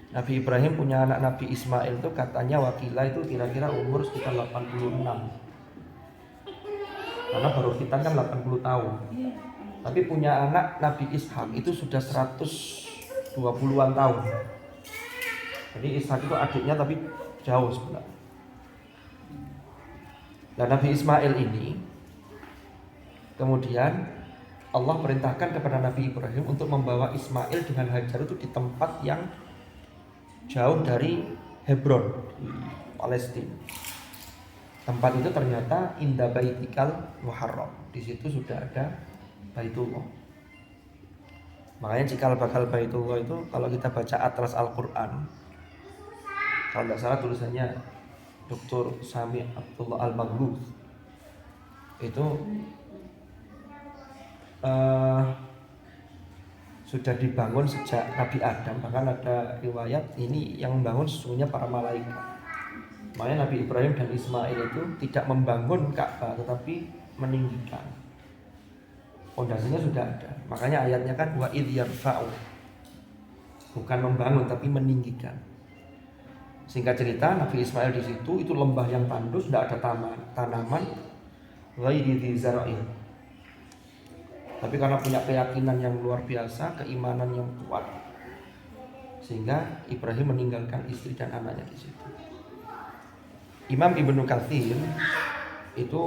Nabi Ibrahim punya anak Nabi Ismail itu katanya wakilah itu kira-kira umur sekitar 86. Karena baru khitan kan 80 tahun. Tapi punya anak Nabi Ishak itu sudah 120-an tahun. Jadi Ishak itu adiknya tapi jauh sebenarnya. Nah, Nabi Ismail ini kemudian Allah perintahkan kepada Nabi Ibrahim untuk membawa Ismail dengan Hajar itu di tempat yang jauh dari Hebron, Palestina. Tempat itu ternyata inda baitikal muharram. Di situ sudah ada Baitullah. Makanya cikal bakal Baitullah itu kalau kita baca Atlas Al-Quran, kalau tidak salah tulisannya Dr. Sami Abdullah Al-Maghluf itu sudah dibangun sejak Nabi Adam. Bahkan ada riwayat ini yang membangun sesungguhnya para malaikat. Makanya Nabi Ibrahim dan Ismail itu tidak membangun Ka'bah tetapi meninggikan. Fondasinya sudah ada. Makanya ayatnya kan wa idh yarfa'u. Bukan membangun tapi meninggikan. Singkat cerita Nabi Ismail di situ itu lembah yang tandus, tidak ada tanaman, ghairi dzi zar'in. Tapi karena punya keyakinan yang luar biasa, keimanan yang kuat, sehingga Ibrahim meninggalkan istri dan anaknya di situ. Imam Ibnu Katsir itu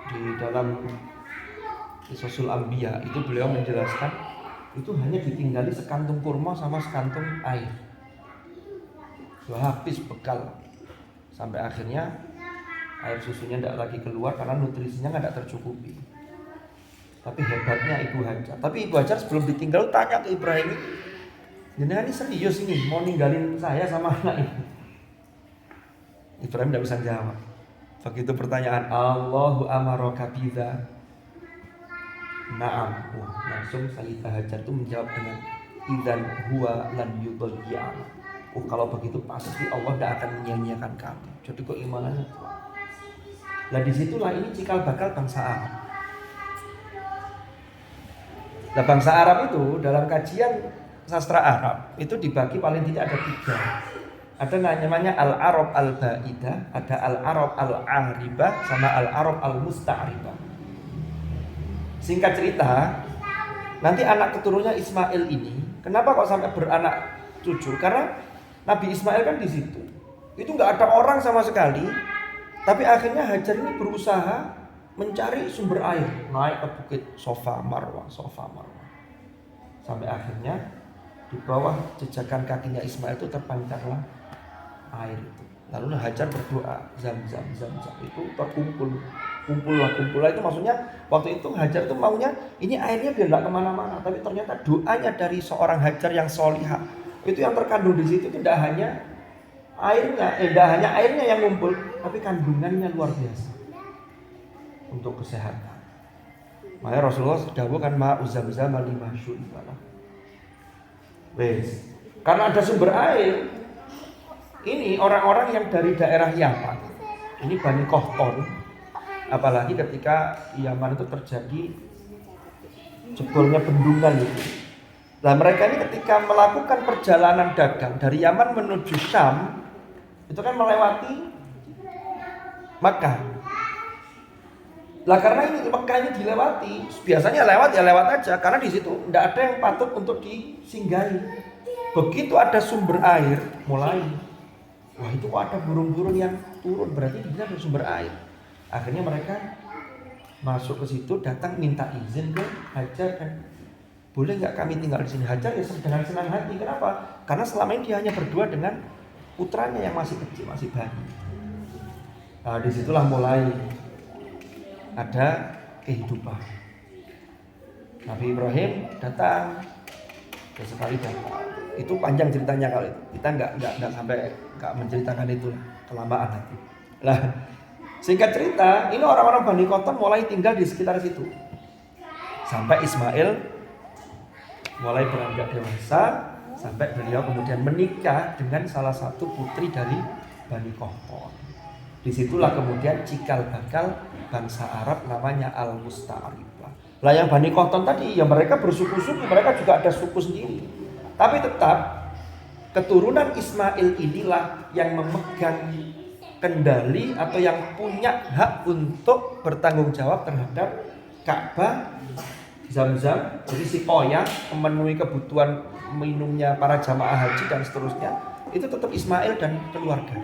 di dalam Qisasul Anbiya itu beliau menjelaskan itu hanya ditinggali sekantung kurma sama sekantung air. Sudah habis bekal sampai akhirnya air susunya tidak lagi keluar karena nutrisinya tidak tercukupi. Tapi hebatnya Ibu Hajar. Tapi Ibu Hajar sebelum ditinggal tanya ke Ibrahim, jenengan ini serius ini mau ninggalin saya sama anak ini? Ibrahim tidak bisa jawab. Begitu pertanyaan Allahu amaraka bidza. Naam. Langsung Sayyidah Hajar itu menjawab dengan idzan huwa lan yudhiyya. Kalau begitu pasti Allah tidak akan menyia-nyiakan kamu. Jadi keimanannya kuat. Nah disitulah ini cikal bakal bangsa Arab. Nah, bangsa Arab itu dalam kajian sastra Arab itu dibagi paling tidak ada 3. Ada namanya al-Arab al-Ba'idah, ada al-Arab al-Aribah, sama al-Arab al-Musta'ribah. Singkat cerita, nanti anak keturunnya Ismail ini, kenapa kok sampai beranak cucu? Karena Nabi Ismail kan di situ. Itu nggak ada orang sama sekali. Tapi akhirnya Hajar ini berusaha mencari sumber air, naik ke bukit Sofa Marwah. Sampai akhirnya di bawah jejakan kakinya Ismail itu terpancarlah air itu. Lalu Hajar berdoa, zam itu kumpullah itu maksudnya waktu itu Hajar itu maunya ini airnya biar nggak kemana-mana, tapi ternyata doanya dari seorang Hajar yang solihah itu yang terkandung di situ tidak hanya airnya yang ngumpul, tapi kandungannya luar biasa untuk kesehatan. Makanya Rasulullah dawuh kan ma'u zamzam lima syu'ibalah. Wes, karena ada sumber air. Ini orang-orang yang dari daerah Yaman, ini Bani Qahtan, apalagi ketika Yaman itu terjadi jebolnya bendungan itu. Nah, mereka ini ketika melakukan perjalanan dagang dari Yaman menuju Syam, itu kan melewati Makkah. Lah karena ini Makkah ini dilewati, biasanya lewat aja, karena di situ tidak ada yang patut untuk disinggahi. Begitu ada sumber air, mulai wah itu kok ada burung-burung yang turun, berarti di sini ada sumber air. Akhirnya mereka masuk ke situ, datang minta izin ke Hajar kan, boleh nggak kami tinggal di sini? Hajar ya dengan senang hati. Kenapa? Karena selama ini dia hanya berdua dengan putranya yang masih kecil, masih bayi. Nah, disitulah mulai ada kehidupan. Nabi Ibrahim datang, sekali datang. Itu panjang ceritanya kalau itu. Kita nggak sampai nggak menceritakan itu, kelamaan nanti. Lah, singkat cerita, ini orang-orang Bani Qahtan mulai tinggal di sekitar situ. Sampai Ismail mulai beranjak dewasa, sampai beliau kemudian menikah dengan salah satu putri dari Bani Qahtan. Disitulah kemudian cikal bakal bangsa Arab namanya Al-Musta'ribah. Lah yang Bani Qahtan tadi, ya mereka bersuku-suku, mereka juga ada suku sendiri. Tapi tetap keturunan Ismail inilah yang memegang kendali atau yang punya hak untuk bertanggung jawab terhadap Ka'bah, Zam-Zam, jadi si Koya memenuhi kebutuhan minumnya para jamaah haji dan seterusnya. Itu tetap Ismail dan keluarga.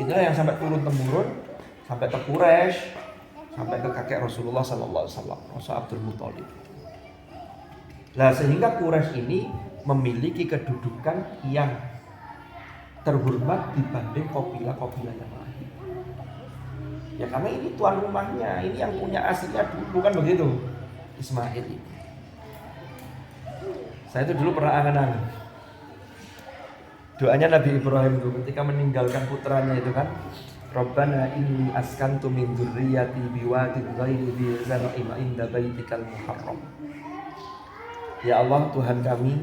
Itulah yang sampai turun temurun sampai ke Quraisy, sampai ke kakek Rasulullah sallallahu alaihi wasallam, Rasul Abdul Muthalib. Nah, sehingga Quraisy ini memiliki kedudukan yang terhormat dibanding kabilah-kabilah yang lain. Ya karena ini tuan rumahnya, ini yang punya aslinya dulu kan begitu, Ismail ini. Saya itu dulu pernah angan-angan doanya Nabi Ibrahim itu ketika meninggalkan putranya itu kan, Rabbana inni askantu min dzurriyyati biwadin ghairi dzi zar'in 'inda baitikal muharram. Ya Allah Tuhan kami,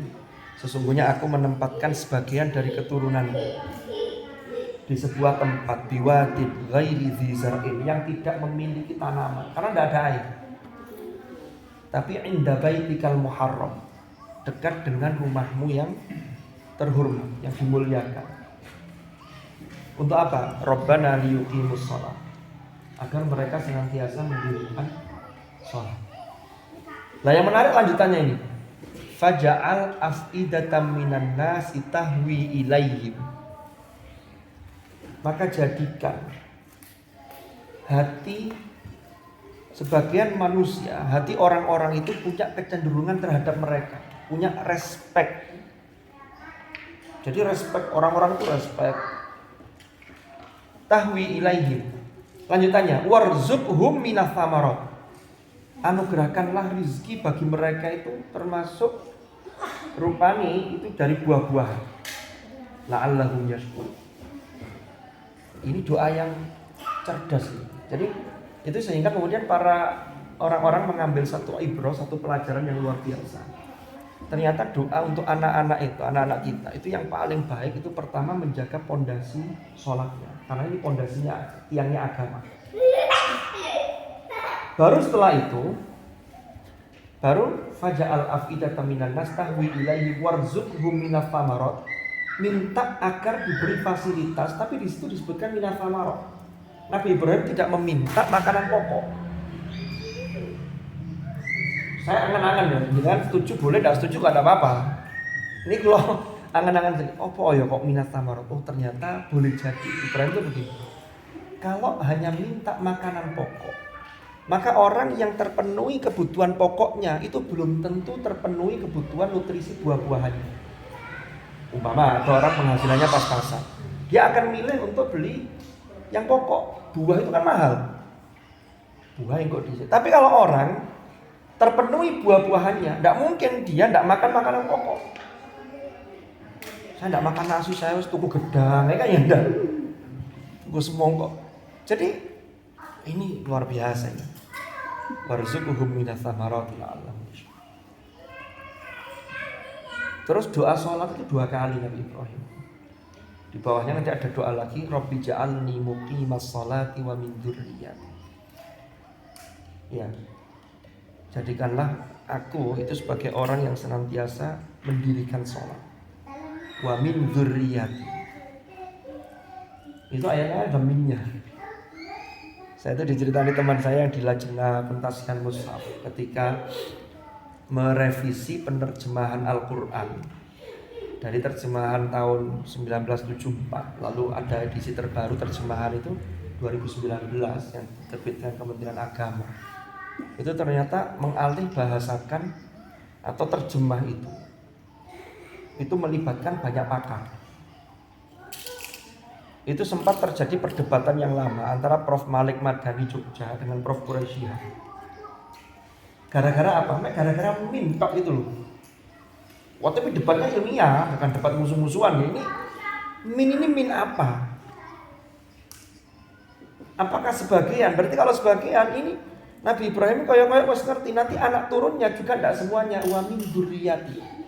sesungguhnya aku menempatkan sebagian dari keturunanku di sebuah tempat biwadin ghairi dzi zar'in yang tidak memiliki tanaman karena tidak ada air. Tapi 'inda baitikal muharram, dekat dengan rumahmu yang terhormat, yang dimuliakan. Untuk apa? Rabbana liyuqimus shalah, agar mereka senantiasa mendirikan shalat. Lah yang menarik lanjutannya ini. Faja'al af'idatam minan nasi tahwi ilaihim. Maka jadikan hati sebagian manusia, hati orang-orang itu punya kecenderungan terhadap mereka, punya respect. Jadi respect, orang-orang itu respect. Tahwi ilaihim. Lanjutannya, warzuqhum minats tsamarat. Anugerahkanlah rizki bagi mereka itu termasuk rupani itu dari buah-buahan. La'allahum yashkur. Ini doa yang cerdas. Jadi itu sehingga kemudian para orang-orang mengambil satu ibrah, satu pelajaran yang luar biasa. Ternyata doa untuk anak-anak itu, anak-anak kita itu yang paling baik itu pertama menjaga pondasi sholatnya, karena ini pondasinya, tiangnya agama. Baru setelah itu Baru faja'al afidatan minan nas tahwi ilaihi warzuqhum minaf thamarat. Minta agar diberi fasilitas, tapi di situ disebutkan minaf thamarat. Nabi Ibrahim tidak meminta makanan pokok. Saya angan-angan ya, jangan setuju boleh, tidak setuju gak ada apa-apa. Ini kalau angan-angan jadi, oh ya kok minat thamarat. Oh ternyata boleh jadi. Ibrahim itu begini. Kalau hanya minta makanan pokok, maka orang yang terpenuhi kebutuhan pokoknya itu belum tentu terpenuhi kebutuhan nutrisi buah-buahannya. Umpama ada orang penghasilannya pas-pasan, dia akan milih untuk beli yang pokok. Buah itu kan mahal. Buah yang kok di. Tapi kalau orang terpenuhi buah-buahannya, tidak mungkin dia tidak makan makanan pokok. Saya tidak makan nasi, saya harus tuku gedang, kayaknya enggak. Tuku semongkok. Jadi ini luar biasa ini. Warzuqhum minas thamarati la'allahum yashkurun. Terus doa sholat itu 2 kali Nabi Ibrahim. Di bawahnya nanti ada doa lagi, Rabbi ja'alni muqimas sholati wa min dzurriyyati. Ya. Jadikanlah aku itu sebagai orang yang senantiasa mendirikan sholat. Wa min dzurriyyati. Itu ayatnya ada minnya. Saya itu diceritani teman saya yang di Lajnah Pentasihan Mushaf ketika merevisi penerjemahan Al-Quran dari terjemahan tahun 1974, lalu ada edisi terbaru terjemahan itu 2019 yang diterbitkan Kementerian Agama. Itu ternyata mengalih bahasakan atau terjemah itu melibatkan banyak pakar. Itu sempat terjadi perdebatan yang lama antara Prof. Malik Madani Jogja dengan Prof. Quraisyah. Gara-gara apa? Gara-gara mintok itu loh. Waktu itu debatnya ilmiah, bukan debat musuh-musuhan ya. Ini min apa? Apakah sebagian? Berarti kalau sebagian ini Nabi Ibrahim koyok-koyok wis ngerti nanti anak turunnya juga tidak semuanya wa min dzurriyyati.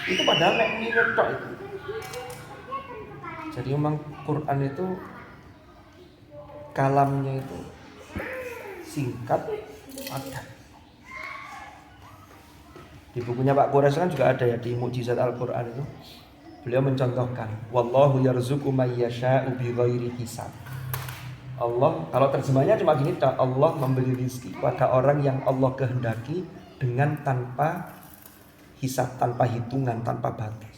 Itu padahal mintok itu. Jadi memang Quran itu kalamnya itu singkat, padat. Di bukunya Pak Quraisy kan juga ada ya, di Mukjizat Al-Quran itu beliau mencontohkan wallahu yarzuqu may yasha'u bighairi hisab. Allah, kalau terjemahnya cuma gini, Allah memberi rezeki pada orang yang Allah kehendaki dengan tanpa hisab, tanpa hitungan, tanpa batas.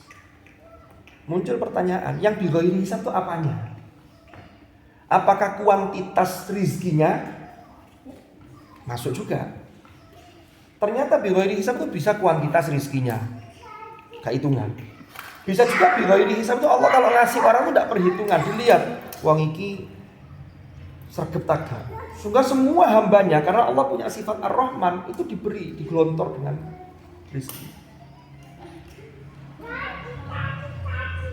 Muncul pertanyaan, yang bighairi hisab itu apanya? Apakah kuantitas rezekinya? Masuk juga. Ternyata bighairi hisab itu bisa kuantitas rezekinya, gak hitungan. Bisa juga bighairi hisab itu Allah kalau ngasih orang itu tidak perhitungan, dilihat wong iki sregep taga. Sehingga semua hambanya, karena Allah punya sifat Ar-Rahman, itu diberi, digelontor dengan rezeki.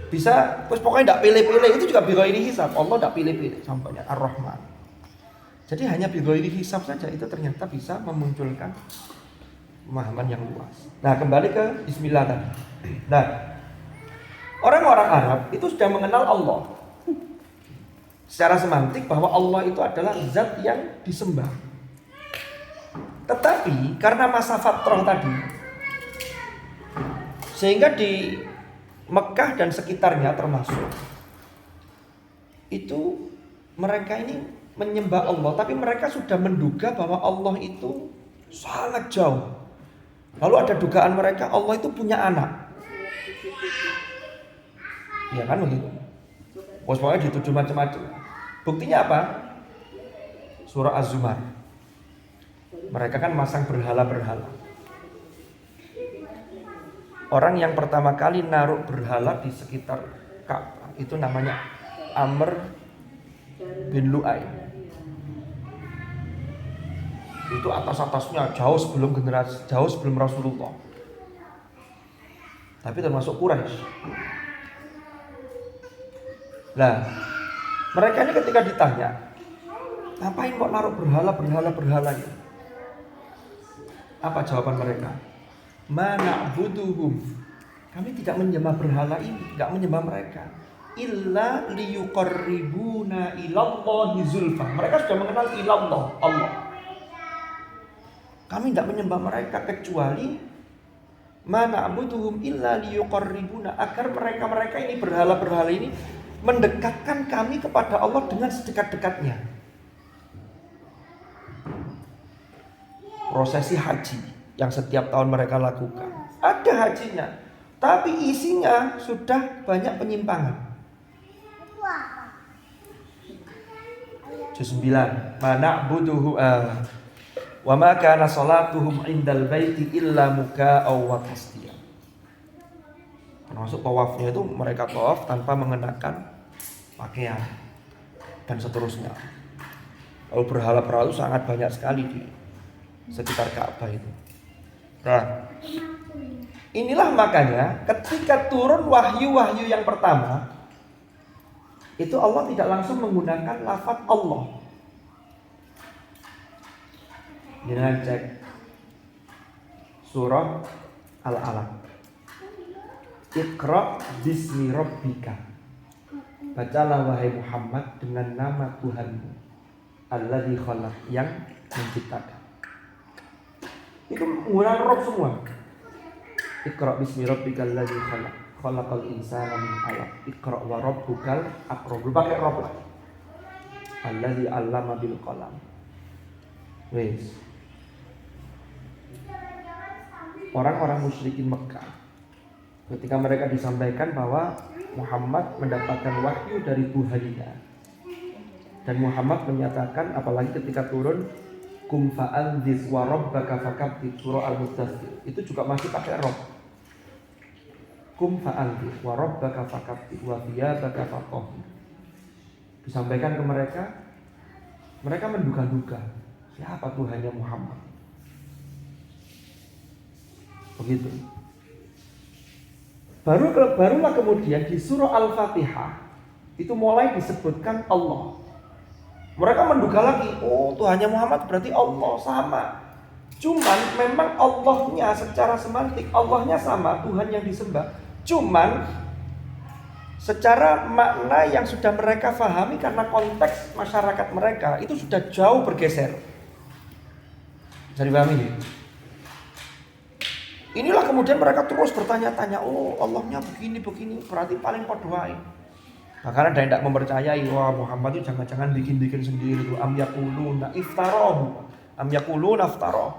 Bisa, terus pokoknya tidak pilih-pilih, itu juga bighairi hisab. Allah tidak pilih-pilih, sampainya Ar-Rahman. Jadi hanya bighairi hisab saja itu ternyata bisa memunculkan pemahaman yang luas. Nah, kembali ke Bismillah tadi. Nah, orang-orang Arab itu sudah mengenal Allah secara semantik bahwa Allah itu adalah zat yang disembah. Tetapi karena masa fatrah tadi, sehingga di Mekah dan sekitarnya termasuk itu mereka ini menyembah Allah, tapi mereka sudah menduga bahwa Allah itu sangat jauh. Lalu ada dugaan mereka Allah itu punya anak. Ya kan begitu. Pokoknya dituduh macam-macam. Buktinya apa? Surah Az-Zumar. Mereka kan masang berhala-berhala. Orang yang pertama kali naruh berhala di sekitar Ka'bah itu namanya Amr bin Lu'ay. Itu atas-atasnya jauh sebelum Rasulullah. Tapi termasuk Quraisy. Nah, mereka ini ketika ditanya, ngapain kok naruh berhala ini? Apa jawaban mereka? Mana buduhum, kami tidak menyembah berhala ini, tidak menyembah mereka. Illa liyuqarribuna ilallahi zulfa. Mereka sudah mengenal ilallah, Allah. Kami tidak menyembah mereka kecuali mana abuduhum illa liyuqarribuna, agar mereka ini berhala-berhala ini mendekatkan kami kepada Allah dengan sedekat-dekatnya. Prosesi haji yang setiap tahun mereka lakukan, ada hajinya, tapi isinya sudah banyak penyimpangan. Juz 9, mana buduhu wa ma kana salatuhum indal baiti illa muka'aw wa tasdiya. Termasuk tawafnya itu mereka tawaf tanpa mengenakan pakaian dan seterusnya. Lalu berhala-berhala itu sangat banyak sekali di sekitar Ka'bah itu. Nah, inilah makanya ketika turun wahyu-wahyu yang pertama, itu Allah tidak langsung menggunakan lafaz Allah. Jangan cek surah Al-Alaq. Iqra bismi rabbika. Bacalah wahai Muhammad dengan nama Tuhanmu. Alladzi khalaq, yang menciptakan. Itu menggunakan rob semua. Iqra bismi rabbikal ladzi khalaq. Khalaqal insana min 'alaq. Iqra wa rabbukal akram. Pakai rob lah. Alladzi 'allama bil qalam. Wes. Orang-orang musyrikin Mekah, ketika mereka disampaikan bahwa Muhammad mendapatkan wahyu dari Tuhannya, dan Muhammad menyatakan, apalagi ketika turun kum fa'anziz wa rabbaka fakabbir, surah Al-Muddathir, itu juga masih pakai rob. Kum fa'anziz wa rabbaka fakabbir wa thiyabaka fatahhir. Disampaikan ke mereka, mereka menduga-duga siapa Tuhannya Muhammad. Begitu. Barulah kemudian di surah Al-Fatihah itu mulai disebutkan Allah. Mereka menduga lagi, oh Tuhannya Muhammad berarti Allah, sama. Cuman memang Allahnya secara semantik, Allahnya sama, Tuhan yang disembah. Cuman secara makna yang sudah mereka fahami karena konteks masyarakat mereka itu sudah jauh bergeser. Bisa dipahami ya? Inilah kemudian mereka terus bertanya-tanya, oh Allahnya begini, berarti paling podoai. Bahkan ada yang tidak mempercayai, wah Muhammad itu jangan-jangan bikin-bikin sendiri tuh. Am yaquluna iftarahu, am yaquluna iftarahu.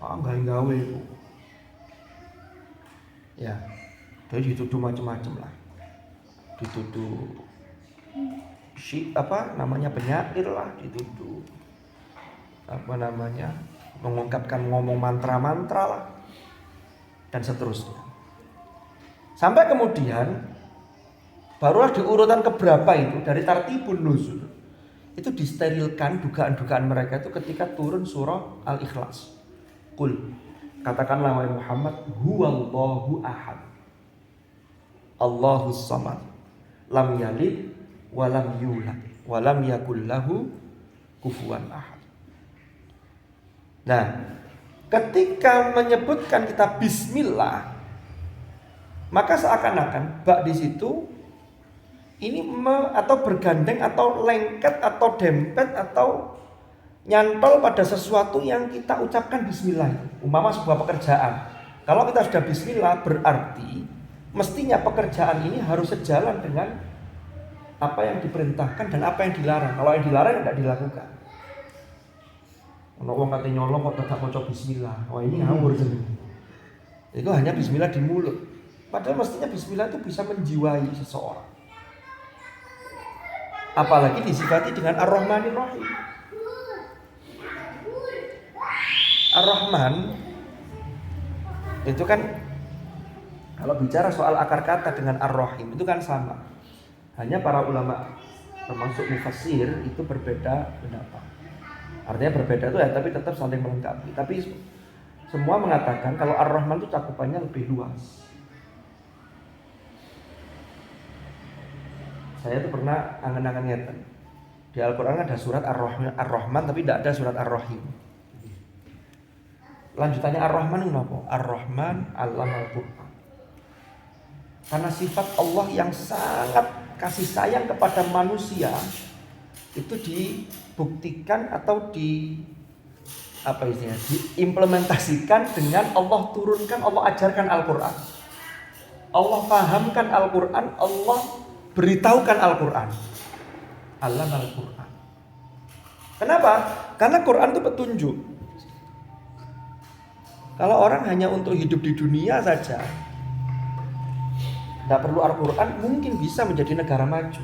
Gawe itu. Ya, jadi dituduh macam-macam lah. Dituduh penyair lah, dituduh mengungkapkan ngomong mantra-mantra lah, dan seterusnya. Sampai kemudian barulah di urutan keberapa itu dari tartibun nuzul itu disterilkan dugaan-dugaan mereka itu ketika turun surah Al-Ikhlas. Qul, katakanlah wahai Muhammad, huwallahu ahad, Allahus samad, lam yalid wa lam yulad wa lam yakul lahu kufuwan ahad. Nah, ketika menyebutkan kita bismillah, maka seakan-akan bak di situ ini atau bergandeng atau lengket atau dempet atau nyantol pada sesuatu yang kita ucapkan bismillah. Umpama sebuah pekerjaan, kalau kita sudah bismillah berarti mestinya pekerjaan ini harus sejalan dengan apa yang diperintahkan dan apa yang dilarang. Kalau yang dilarang tidak dilakukan. Ono wong kate nyolong kok tetap maca bismillah. Oh ini ngawur jenenge. Itu hanya bismillah di mulut. Padahal mestinya bismillah itu bisa menjiwai seseorang. Apalagi disifati dengan Ar-Rahmanir Rahim. Ar-Rahman itu kan kalau bicara soal akar kata dengan Ar-Rahim itu kan sama. Hanya para ulama termasuk mufassir itu berbeda pendapat. Artinya berbeda itu ya, tapi tetap saling melengkapi. Tapi semua mengatakan kalau Ar-Rahman itu cakupannya lebih luas. Saya tuh pernah angen-angen ngeten. Di Al-Quran ada surat Ar-Rahman tapi tidak ada surat Ar-Rahim. Lanjutannya Ar-Rahman itu apa? Ar-Rahman allamal Qur'an. Karena sifat Allah yang sangat kasih sayang kepada manusia itu dibuktikan atau apa istilahnya, diimplementasikan dengan Allah turunkan, Allah ajarkan Al-Quran, Allah pahamkan Al-Quran, Allah beritahukan Al-Quran. Alam Al-Quran. Kenapa? Karena Quran itu petunjuk. Kalau orang hanya untuk hidup di dunia saja, tidak perlu Al-Quran, mungkin bisa menjadi negara maju.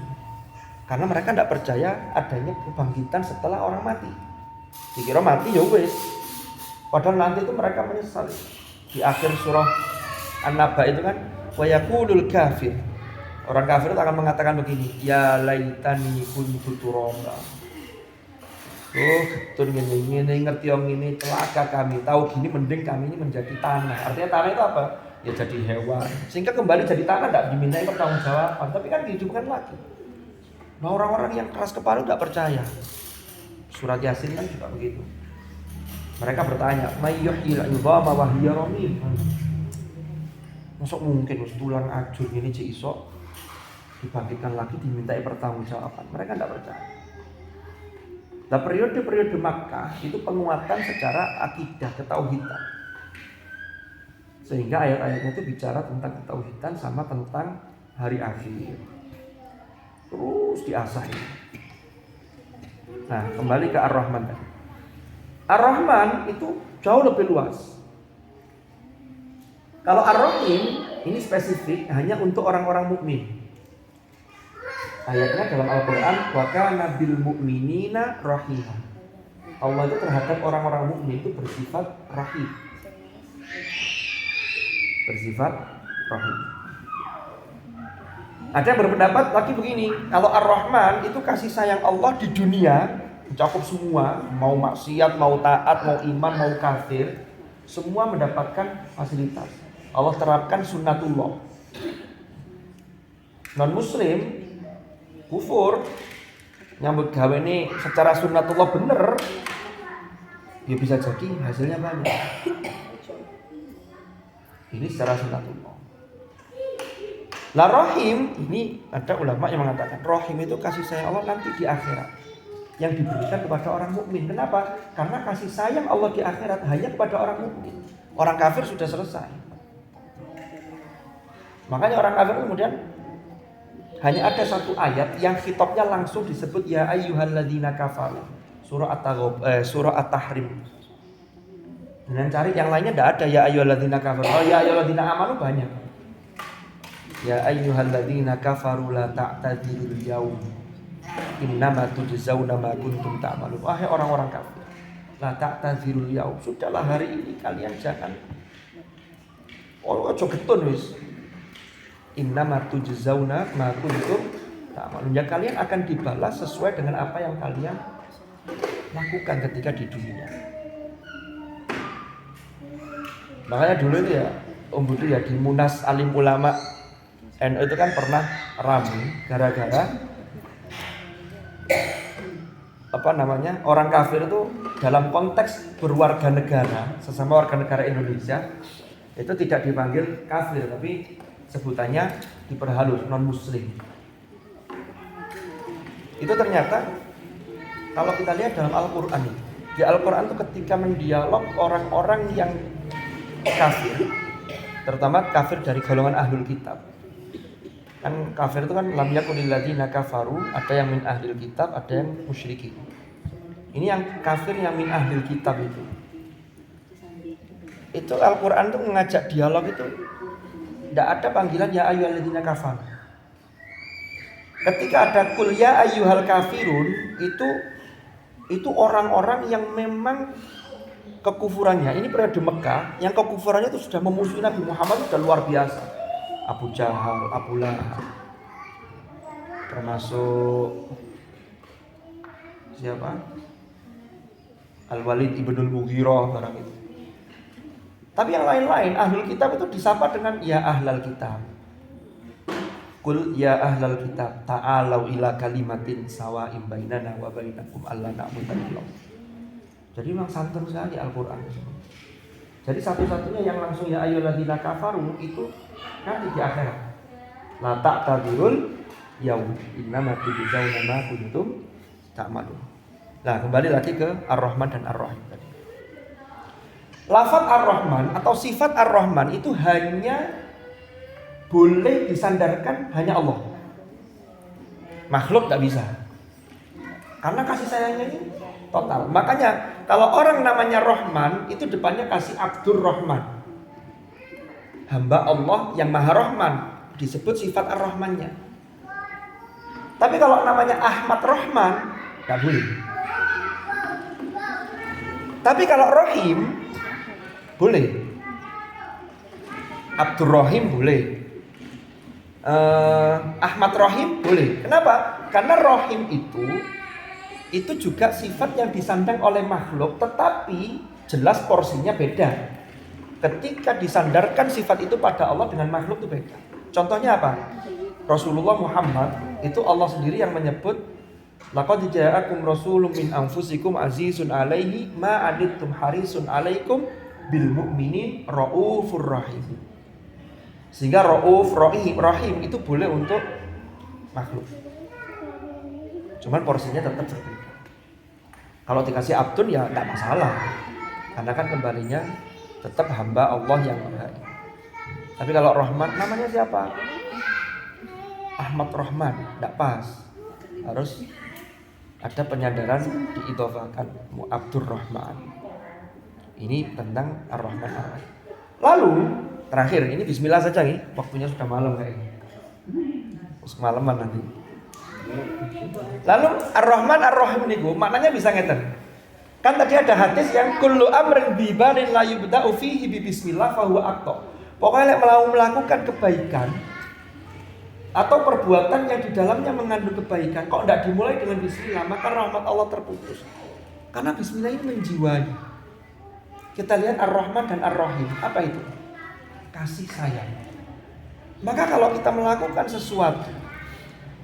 Karena mereka tidak percaya adanya kebangkitan setelah orang mati. Dikira mati ya wes. Padahal nanti itu mereka menyesal. Di akhir surah An-Naba itu kan, wa yaqulul kafir. Orang kafir itu akan mengatakan begini, ya laitani kuntu turaba. Oh, getun ngene ngerti yang ini celaka kami. Tahu gini mending kami ini menjadi tanah. Artinya tanah itu apa? Ya jadi hewan. Sehingga kembali jadi tanah tidak dimintai pertanggungjawaban, tapi kan dihidupkan lagi. Nah, orang-orang yang keras kepala tidak percaya. Surat Yasin kan juga begitu. Mereka bertanya, "Mayyuhyil 'idhama wa hiya ramim?" Masuk mungkin tulang ajur ini cik iso dibangkitkan lagi dimintai pertanggungjawaban. Mereka tidak percaya. Nah, periode-periode Makkah itu penguatan secara akidah ketauhidan. Sehingga ayat-ayatnya itu bicara tentang ketauhidan sama tentang hari akhir. Terus diasah ini. Nah, kembali ke Ar-Rahman tadi. Ar-Rahman itu jauh lebih luas. Kalau Ar-Rahim ini spesifik hanya untuk orang-orang mukmin. Ayatnya dalam Al-Quran, wa kana bil mu'minina rahimah. Allah itu terhadap orang-orang mukmin itu bersifat rahim. Bersifat rahim. Ada yang berpendapat lagi begini, kalau Ar-Rahman itu kasih sayang Allah di dunia mencakup semua, mau maksiat, mau taat, mau iman, mau kafir, semua mendapatkan fasilitas. Allah terapkan sunnatullah. Non muslim kufur nyambut gawe ini secara sunnatullah bener, ya bisa jadi hasilnya banyak. Ini secara sunnatullah. Lah rahim ini ada ulama yang mengatakan rahim itu kasih sayang Allah nanti di akhirat yang diberikan kepada orang mukmin. Kenapa? Karena kasih sayang Allah di akhirat hanya kepada orang mukmin. Orang kafir sudah selesai. Makanya orang kafir kemudian hanya ada satu ayat yang khitabnya langsung disebut ya ayyuhalladzina kafaru. Surah At-Tahrim. Dengan cari yang lainnya tidak ada ya ayyuhalladzina kafaru. Oh ya ayyuhalladzina amanu banyak. Ya ayyuhalladzina kafaru la ta'tadzirul yaum. Innama tujzauna ma kuntum ta'malun. Wahai orang-orang kafir, la ta'tadzirul yaum. Sudahlah hari ini kalian jangan ojo getun wis. Innama tujzauna ma kuntum ta'malun. Ya kalian akan dibalas sesuai dengan apa yang kalian lakukan ketika di dunia. Makanya dulu itu ya Om Budi ya di Munas Alim Ulama NU itu kan pernah ramai gara-gara orang kafir itu dalam konteks berwarga negara, sesama warga negara Indonesia itu tidak dipanggil kafir tapi sebutannya diperhalus non muslim. Itu ternyata kalau kita lihat dalam Al-Quran, di Al-Quran itu ketika mendialog orang-orang yang kafir, terutama kafir dari golongan ahlul kitab. Kan kafir itu kan lam yakunil ladzina kafaru, ada yang min ahlil kitab, ada yang musyrikin. Ini yang kafir yang min ahlil kitab itu. Itu Al-Quran itu mengajak dialog itu tidak ada panggilan ya ayyuhalladzina kafaru. Ketika ada kul ya ayyuhal kafirun, itu orang-orang yang memang kekufurannya, ini periode Mekah, yang kekufurannya itu sudah memusuhi Nabi Muhammad sudah luar biasa. Abu Jahal, Abu Lahab, termasuk siapa? Al-Walid ibnul Mughirah barang itu. Tapi yang lain-lain ahlul kitab itu disapa dengan ya ahlal kitab. Qul ya ahlal kitab ta'alau ila kalimatin sawa'im bainana wa bainakum alla na'budu illallah. Jadi memang santun sekali Al-Qur'an. Jadi satu-satunya yang langsung ya ayyuhalladzina kafaru itu nanti di akhirat. La ta'tadirul yaum innama tujzauna ma kuntum ta'malun. Nah, kembali lagi ke Ar-Rahman dan Ar-Rahim tadi. Lafaz Ar-Rahman atau sifat Ar-Rahman itu hanya boleh disandarkan hanya Allah. Makhluk tak bisa. Karena kasih sayangnya ini total. Makanya kalau orang namanya Rahman itu depannya kasih Abdur Rahman. Hamba Allah yang Maha Rahman, disebut sifat Ar-Rahmannya. Tapi kalau namanya Ahmad Rahman tak boleh. Tapi kalau Rahim boleh. Abdur Rahim boleh. Ahmad Rahim boleh. Kenapa? Karena Rahim itu juga sifat yang disandang oleh makhluk, tetapi jelas porsinya beda. Ketika disandarkan sifat itu pada Allah dengan makhluk itu beda. Contohnya apa? Rasulullah Muhammad itu Allah sendiri yang menyebut, laqad ja'akum rasulun min anfusikum azizun 'alaihi ma 'anittum harisun 'alaikum bil mu'minin raufur rahim. Sehingga rauf, rahim itu boleh untuk makhluk. Cuman porsinya tetap berbeda. Kalau dikasih abdun ya enggak masalah. Karena kan kembalinya tetap hamba Allah yang baik. Tapi kalau Rahman namanya siapa? Ahmad Rahman, enggak pas. Harus ada penyandaran diidhofahkan Abdur Rahman. Ini tentang Ar-Rahman Ar-Rahim. Lalu terakhir, ini bismillah saja nih, waktunya sudah malam kayaknya. Semalaman nanti. Lalu Ar-Rahman Ar-Rahim niku maknanya bisa ngeten. Kan tadi ada hadis yang kullu amrin bi balin la yubda'u fihi bi bismillah fa huwa aqta. Pokoknya mau melakukan kebaikan atau perbuatan yang di dalamnya mengandung kebaikan kok tidak dimulai dengan bismillah, maka rahmat Allah terputus. Karena bismillah ini menjiwai. Kita lihat Ar-Rahman dan Ar-Rahim, apa itu? Kasih sayang. Maka kalau kita melakukan sesuatu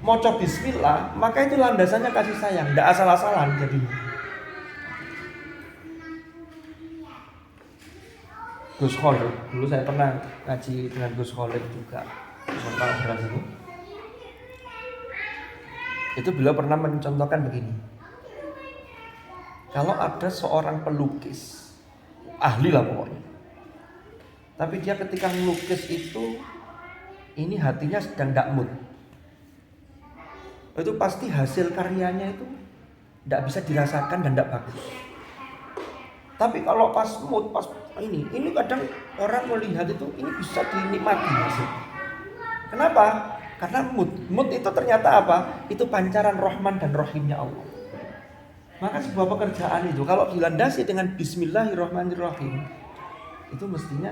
maca bismillah, maka itu landasannya kasih sayang, tidak asal-asalan jadinya. Gus Khalid, dulu saya pernah ngaji dengan Gus Khalid juga, beras itu beliau pernah mencontohkan begini. Kalau ada seorang pelukis, ahli lah pokoknya, tapi dia ketika melukis itu, ini hatinya sedang tidak mood, itu pasti hasil karyanya itu tidak bisa dirasakan dan tidak bagus. Tapi kalau pas mood, pas ini kadang orang melihat itu ini bisa dinikmati hasil. Kenapa? Karena mood itu ternyata apa? Itu pancaran Rahman dan Rahimnya Allah. Maka sebuah pekerjaan itu kalau dilandasi dengan Bismillahirrahmanirrahim, itu mestinya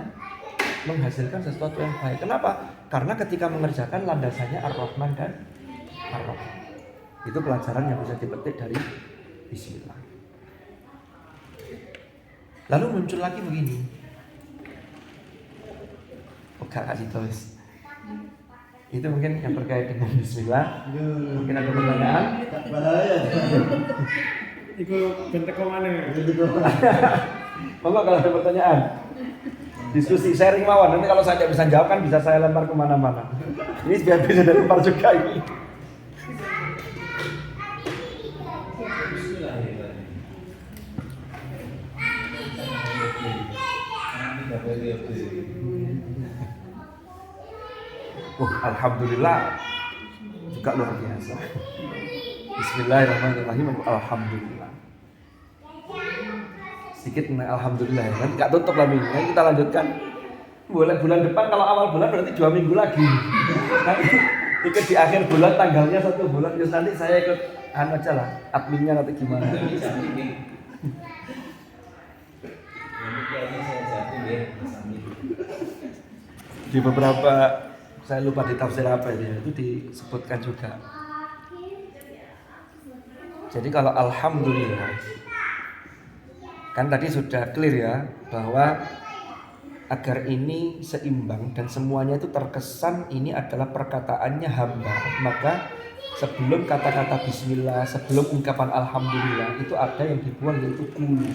menghasilkan sesuatu yang baik. Kenapa? Karena ketika mengerjakan landasannya Ar-Rahman dan Ar-Rahim. Itu pelajaran yang bisa dipetik dari Bismillah. Lalu muncul lagi begini. Kasih terus. Itu mungkin yang terkait dengan Bismillah. Mungkin ada pertanyaan? Bahaya. Iku bentek kemana? Monggo kalau ada pertanyaan. Diskusi sharing mawon. Nanti kalau saya tidak bisa jawab kan bisa saya lempar kemana-mana. Ini biar bisa dilempar juga ini. Alhamdulillah juga luar biasa. Bismillahirrahmanirrahim. Alhamdulillah. Sedikit tentang alhamdulillah ya. Nanti nggak tutup lah minggu. Nanti kita lanjutkan. Boleh bulan depan, kalau awal bulan berarti 2 minggu lagi. Nanti ikut di akhir bulan, tanggalnya 1 bulan. Terus nanti saya ikut aja lah, adminnya nanti gimana. Di beberapa, saya lupa di tafsir apa itu disebutkan juga. Jadi kalau alhamdulillah, kan tadi sudah clear ya bahwa agar ini seimbang dan semuanya itu terkesan ini adalah perkataannya hamba, maka sebelum kata-kata bismillah, sebelum ungkapan alhamdulillah itu ada yang dibuang, yaitu kulu.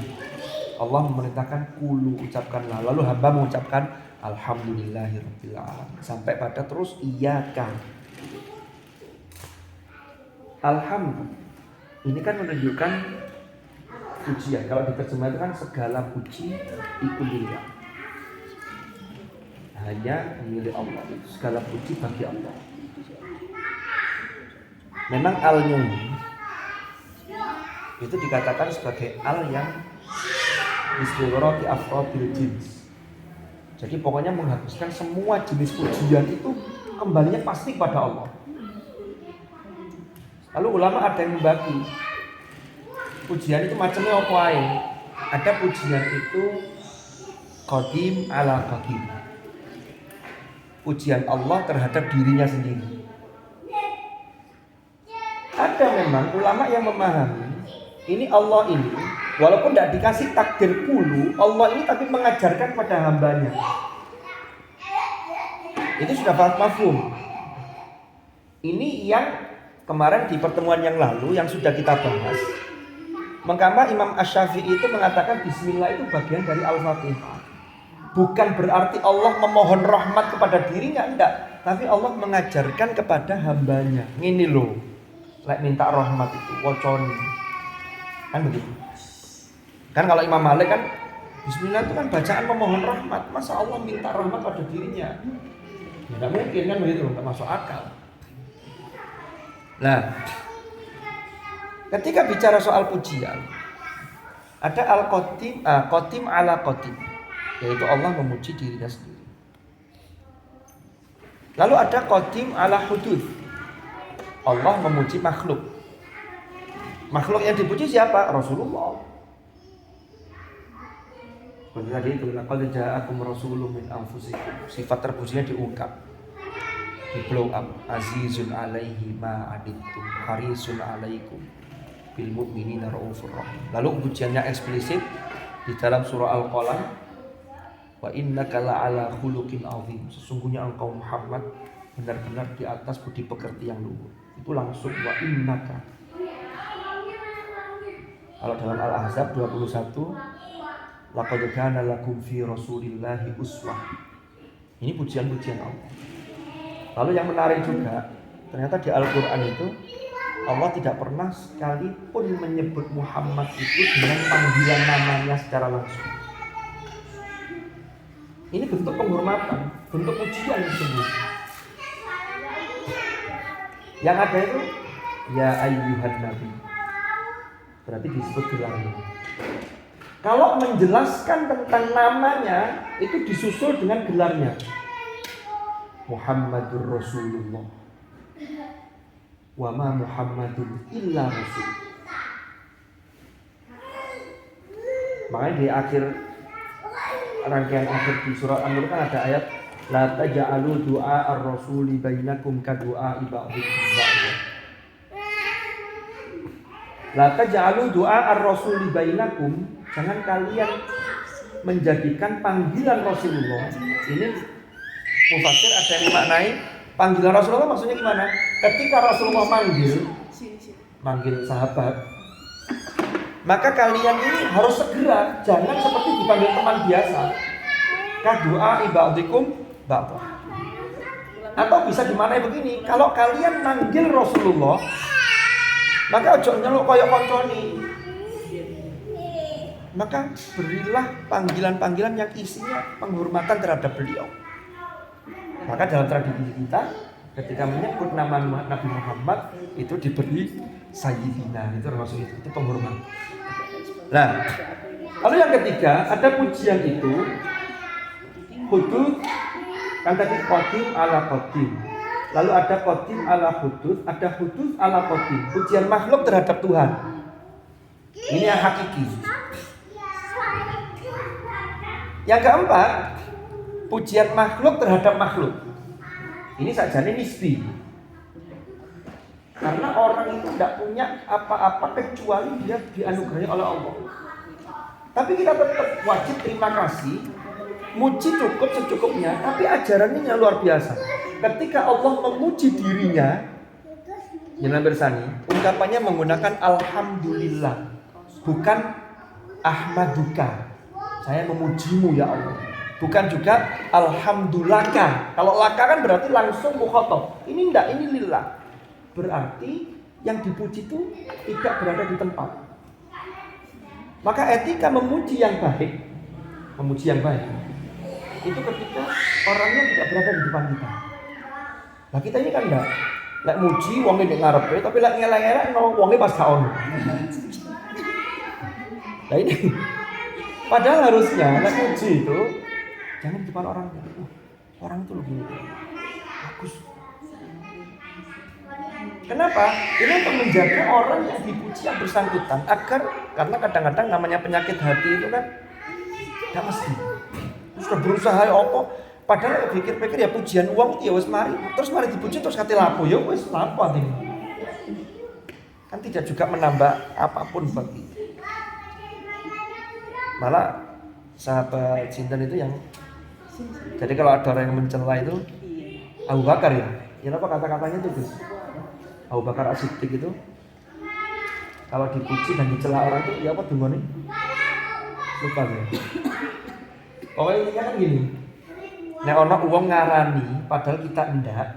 Allah memerintahkan kulu, ucapkanlah. Lalu hamba mengucapkan alhamdulillahirabbil alamin sampai pada terus iyyaka. Alhamdulillah ini kan menunjukkan pujian. Kalau diterjemah itu kan segala puji iku lillah. Hanya milik Allah. Segala puji bagi Allah. Memang alnya ini itu dikatakan sebagai al yang istighraqi afradil jins. Jadi pokoknya menghapuskan semua jenis pujian itu kembalinya pasti kepada Allah. Lalu ulama ada yang membagi pujian itu macamnya apa aja. Ada pujian itu qadim ala qadim. Pujian Allah terhadap dirinya sendiri. Ada memang ulama yang memahami ini Allah ini walaupun tidak dikasih takdir pulu, Allah ini tapi mengajarkan pada hambanya. Itu sudah mafhum. Ini yang kemarin di pertemuan yang lalu yang sudah kita bahas. Mengapa Imam Asy-Syafi'i itu mengatakan Bismillah itu bagian dari Al-Fatihah. Bukan berarti Allah memohon rahmat kepada dirinya, enggak. Tapi Allah mengajarkan kepada hambanya. Ini loh, lek minta rahmat itu, woconi. Kan begitu. Kan kalau Imam Malik kan Bismillah itu kan bacaan memohon rahmat. Masa Allah minta rahmat pada dirinya? Ya, enggak mungkin kan begitu, enggak masuk akal. Nah, ketika bicara soal pujian, ada al-qadim, qadim ala qadim, yaitu Allah memuji dirinya sendiri. Lalu ada qadim ala hudud, Allah memuji makhluk. Makhluk yang dipuji siapa? Rasulullah. Seperti tadi itu, laqad ja'akum rasulun min anfusikum. Sifat terpujinya diungkap, di blow up. Azizun alaihi ma adittum, harisun alaikum bil mu'minina raufur rahim. Lalu pujiannya eksplisit di dalam surah Al-Qalam, wa innaka la'ala khuluqin azim. Sesungguhnya engkau Muhammad benar-benar di atas budi pekerti yang luhur. Itu langsung wa innaka. Kalau dalam Al-Ahzab 21, laqad kana lakum fi rasulillahi uswah. Ini pujian-pujian Allah. Lalu yang menarik juga, ternyata di Al-Qur'an itu Allah tidak pernah sekalipun menyebut Muhammad itu dengan panggilan namanya secara langsung. Ini bentuk penghormatan, bentuk pujian tersebut. Yang ada itu ya ayyuhan nabi. Berarti disebut gelarnya. Kalau menjelaskan tentang namanya itu disusul dengan gelarnya. Muhammadur Rasulullah. Wa ma Muhammadun illa rasul. Makanya di akhir rangkaian akhir di surat An-Nur kan ada ayat la taj'alu du'a ar-rasuli bainakum ka du'a ba'dikum ba'da. La taj'alu du'a ar-rasuli bainakum, jangan kalian menjadikan panggilan Rasulullah. Ini mufassir ada yang memaknai panggilan Rasulullah maksudnya gimana? Ketika Rasulullah manggil sahabat, maka kalian ini harus segera, jangan seperti dipanggil teman biasa. Ka du'a ba'dikum ba'da. Atau bisa dimaknai begini, kalau kalian manggil Rasulullah, maka ojo nyeluk kaya konconi. Maka berilah panggilan-panggilan yang isinya penghormatan terhadap beliau. Maka dalam tradisi kita, ketika menyebut nama Nabi Muhammad itu diberi sayyidina, itu termasuk itu penghormatan. Nah, lalu yang ketiga ada pujian itu hudud, kan tadi qadim ala qadim. Lalu ada qadim ala hudud, ada hudud ala qadim. Pujian makhluk terhadap Tuhan. Ini yang hakiki. Yang keempat, pujian makhluk terhadap makhluk. Ini sajane nisbi. Karena orang itu tidak punya apa-apa kecuali dia dianugerahi oleh Allah. Tapi kita tetap wajib terima kasih, muji cukup secukupnya, tapi ajarannya luar biasa. Ketika Allah memuji dirinya, Jangan bersani, ungkapannya menggunakan alhamdulillah, bukan ahmaduka. Saya memujimu ya Allah. Bukan juga alhamdulillaka. Kalau laka kan berarti langsung mukhatab. Ini enggak, ini lillah. Berarti yang dipuji itu tidak berada di tempat. Maka etika memuji yang baik itu ketika orangnya tidak berada di depan kita. Nah kita ini kan enggak. Lek muji wong ning ngarepe tapi lek ngelek-ngelek no wonge pas gak ono. Nah ini padahal harusnya lek muji itu jangan di depan orang. Orang itu lebih bagus. Kenapa? Ini untuk menjaga orang yang dipuji yang bersangkutan agar karena kadang-kadang namanya penyakit hati itu kan gak mesti. Sudah berusaha apa? Padahal pikir-pikir ya pujian uang itu ya wis mari dipuji terus kate lapo ya wis lapo artinya. Kan tidak juga menambah apapun bagi. Malah sahabat Sinten itu yang jadi kalau ada orang yang mencela itu Abu Bakar ya. Ya apa kata-katanya itu Gus? Abu Bakar As-Siddiq itu kalau dipuji dan dicela orang itu ya apa dungane? Lupa ya. Pokoknya intinya kan gini. Nek ana wong ngarani padahal kita ndak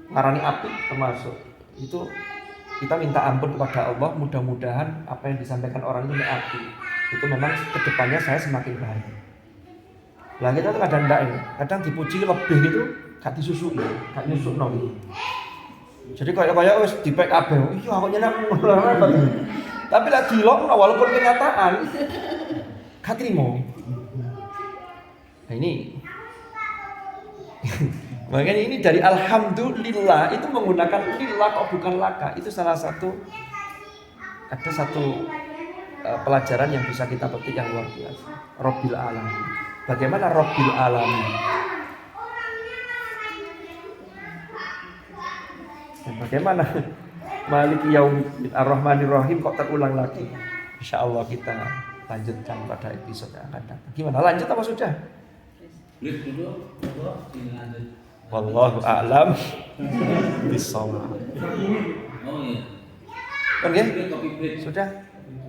ngarani apik termasuk itu kita minta ampun kepada Allah, mudah-mudahan apa yang disampaikan orang itu apik. Itu memang kedepannya saya semakin baik. Lah kita tuh kadang ndak ya, kadang dipuji lebih gitu gak disusui, gak nyusukno gitu. Jadi kayak wis dipek kabeh. Iya aku nyenak ngono. Tapi lek dilokno walaupun kenyataan gak trimo. Nah ini makanya ini dari alhamdulillah itu menggunakan lillah kok bukan laka. Itu salah satu pelajaran yang bisa kita petik yang luar biasa. Rabbil alamin. Bagaimana Rabbil alamin? Dan bagaimana Maliki Yaumiddin Ar-Rahmanir Rahim kok terulang lagi? Insyaallah kita lanjutkan pada episode yang akan datang. Gimana? Lanjut apa sudah? Wallahu a'lam bishawab. Oh iya. Kan ya? Sudah.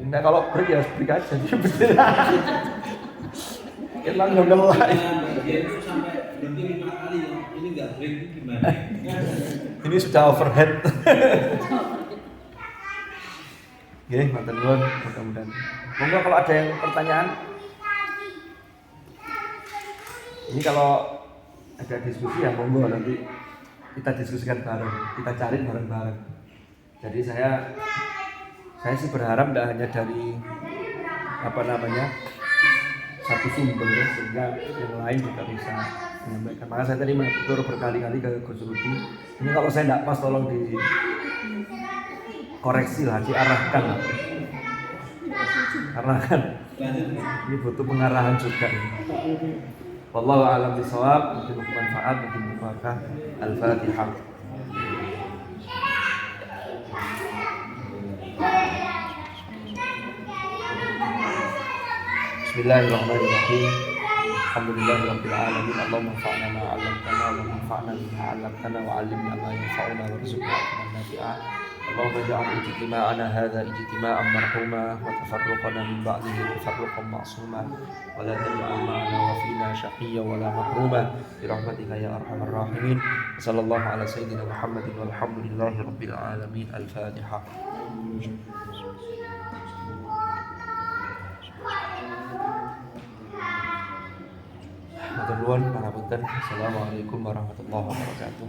Enggak kalau break ya break aja. Betul. Kita ngegelak. Dia itu sampai berhenti 5 kali ya. Ini enggak break gimana? Ini sudah overhead. Oke, matur nuwun mudah-mudahan. Monggo kalau ada yang pertanyaan. Ini kalau ada diskusi ya monggo nanti kita diskusikan bareng, kita cari bareng-bareng. Jadi saya sih berharap tidak hanya dari satu sumber sehingga yang lain juga bisa menyampaikan. Maka saya tadi mengatur berkali-kali ke Gus Rudi. Ini kalau saya tidak pas tolong dikoreksi lah, diarahkan lah. Karena kan ini butuh pengarahan juga. Wallahu a'lam bishawab. Mungkin bermanfaat, mungkin berkah. Al-Fatihah. Bismillahirrahmanirrahim. Alhamdulillahirabbil alamin. Allahumma anfa'na ma 'allamtana wa anfa'na bima 'allamtana wa 'allimna ma yanfa'una warzuqna ilman nafi'a. Allahumma ij'al ijtima'ana hadza ijtima'an marhuma wa tafarruqana min ba'dihi tafarruqan ma'suma wa la taj'al ma'ana wa fina shaqiyyan wa la mahruma bi rahmatika ya arhamar rahimin. Sallallahu ala sayyidina Muhammadin walhamdulillahirabbil alamin. Al-Fatihah. Matur nuwun pangapunten. Assalamualaikum warahmatullahi wabarakatuh.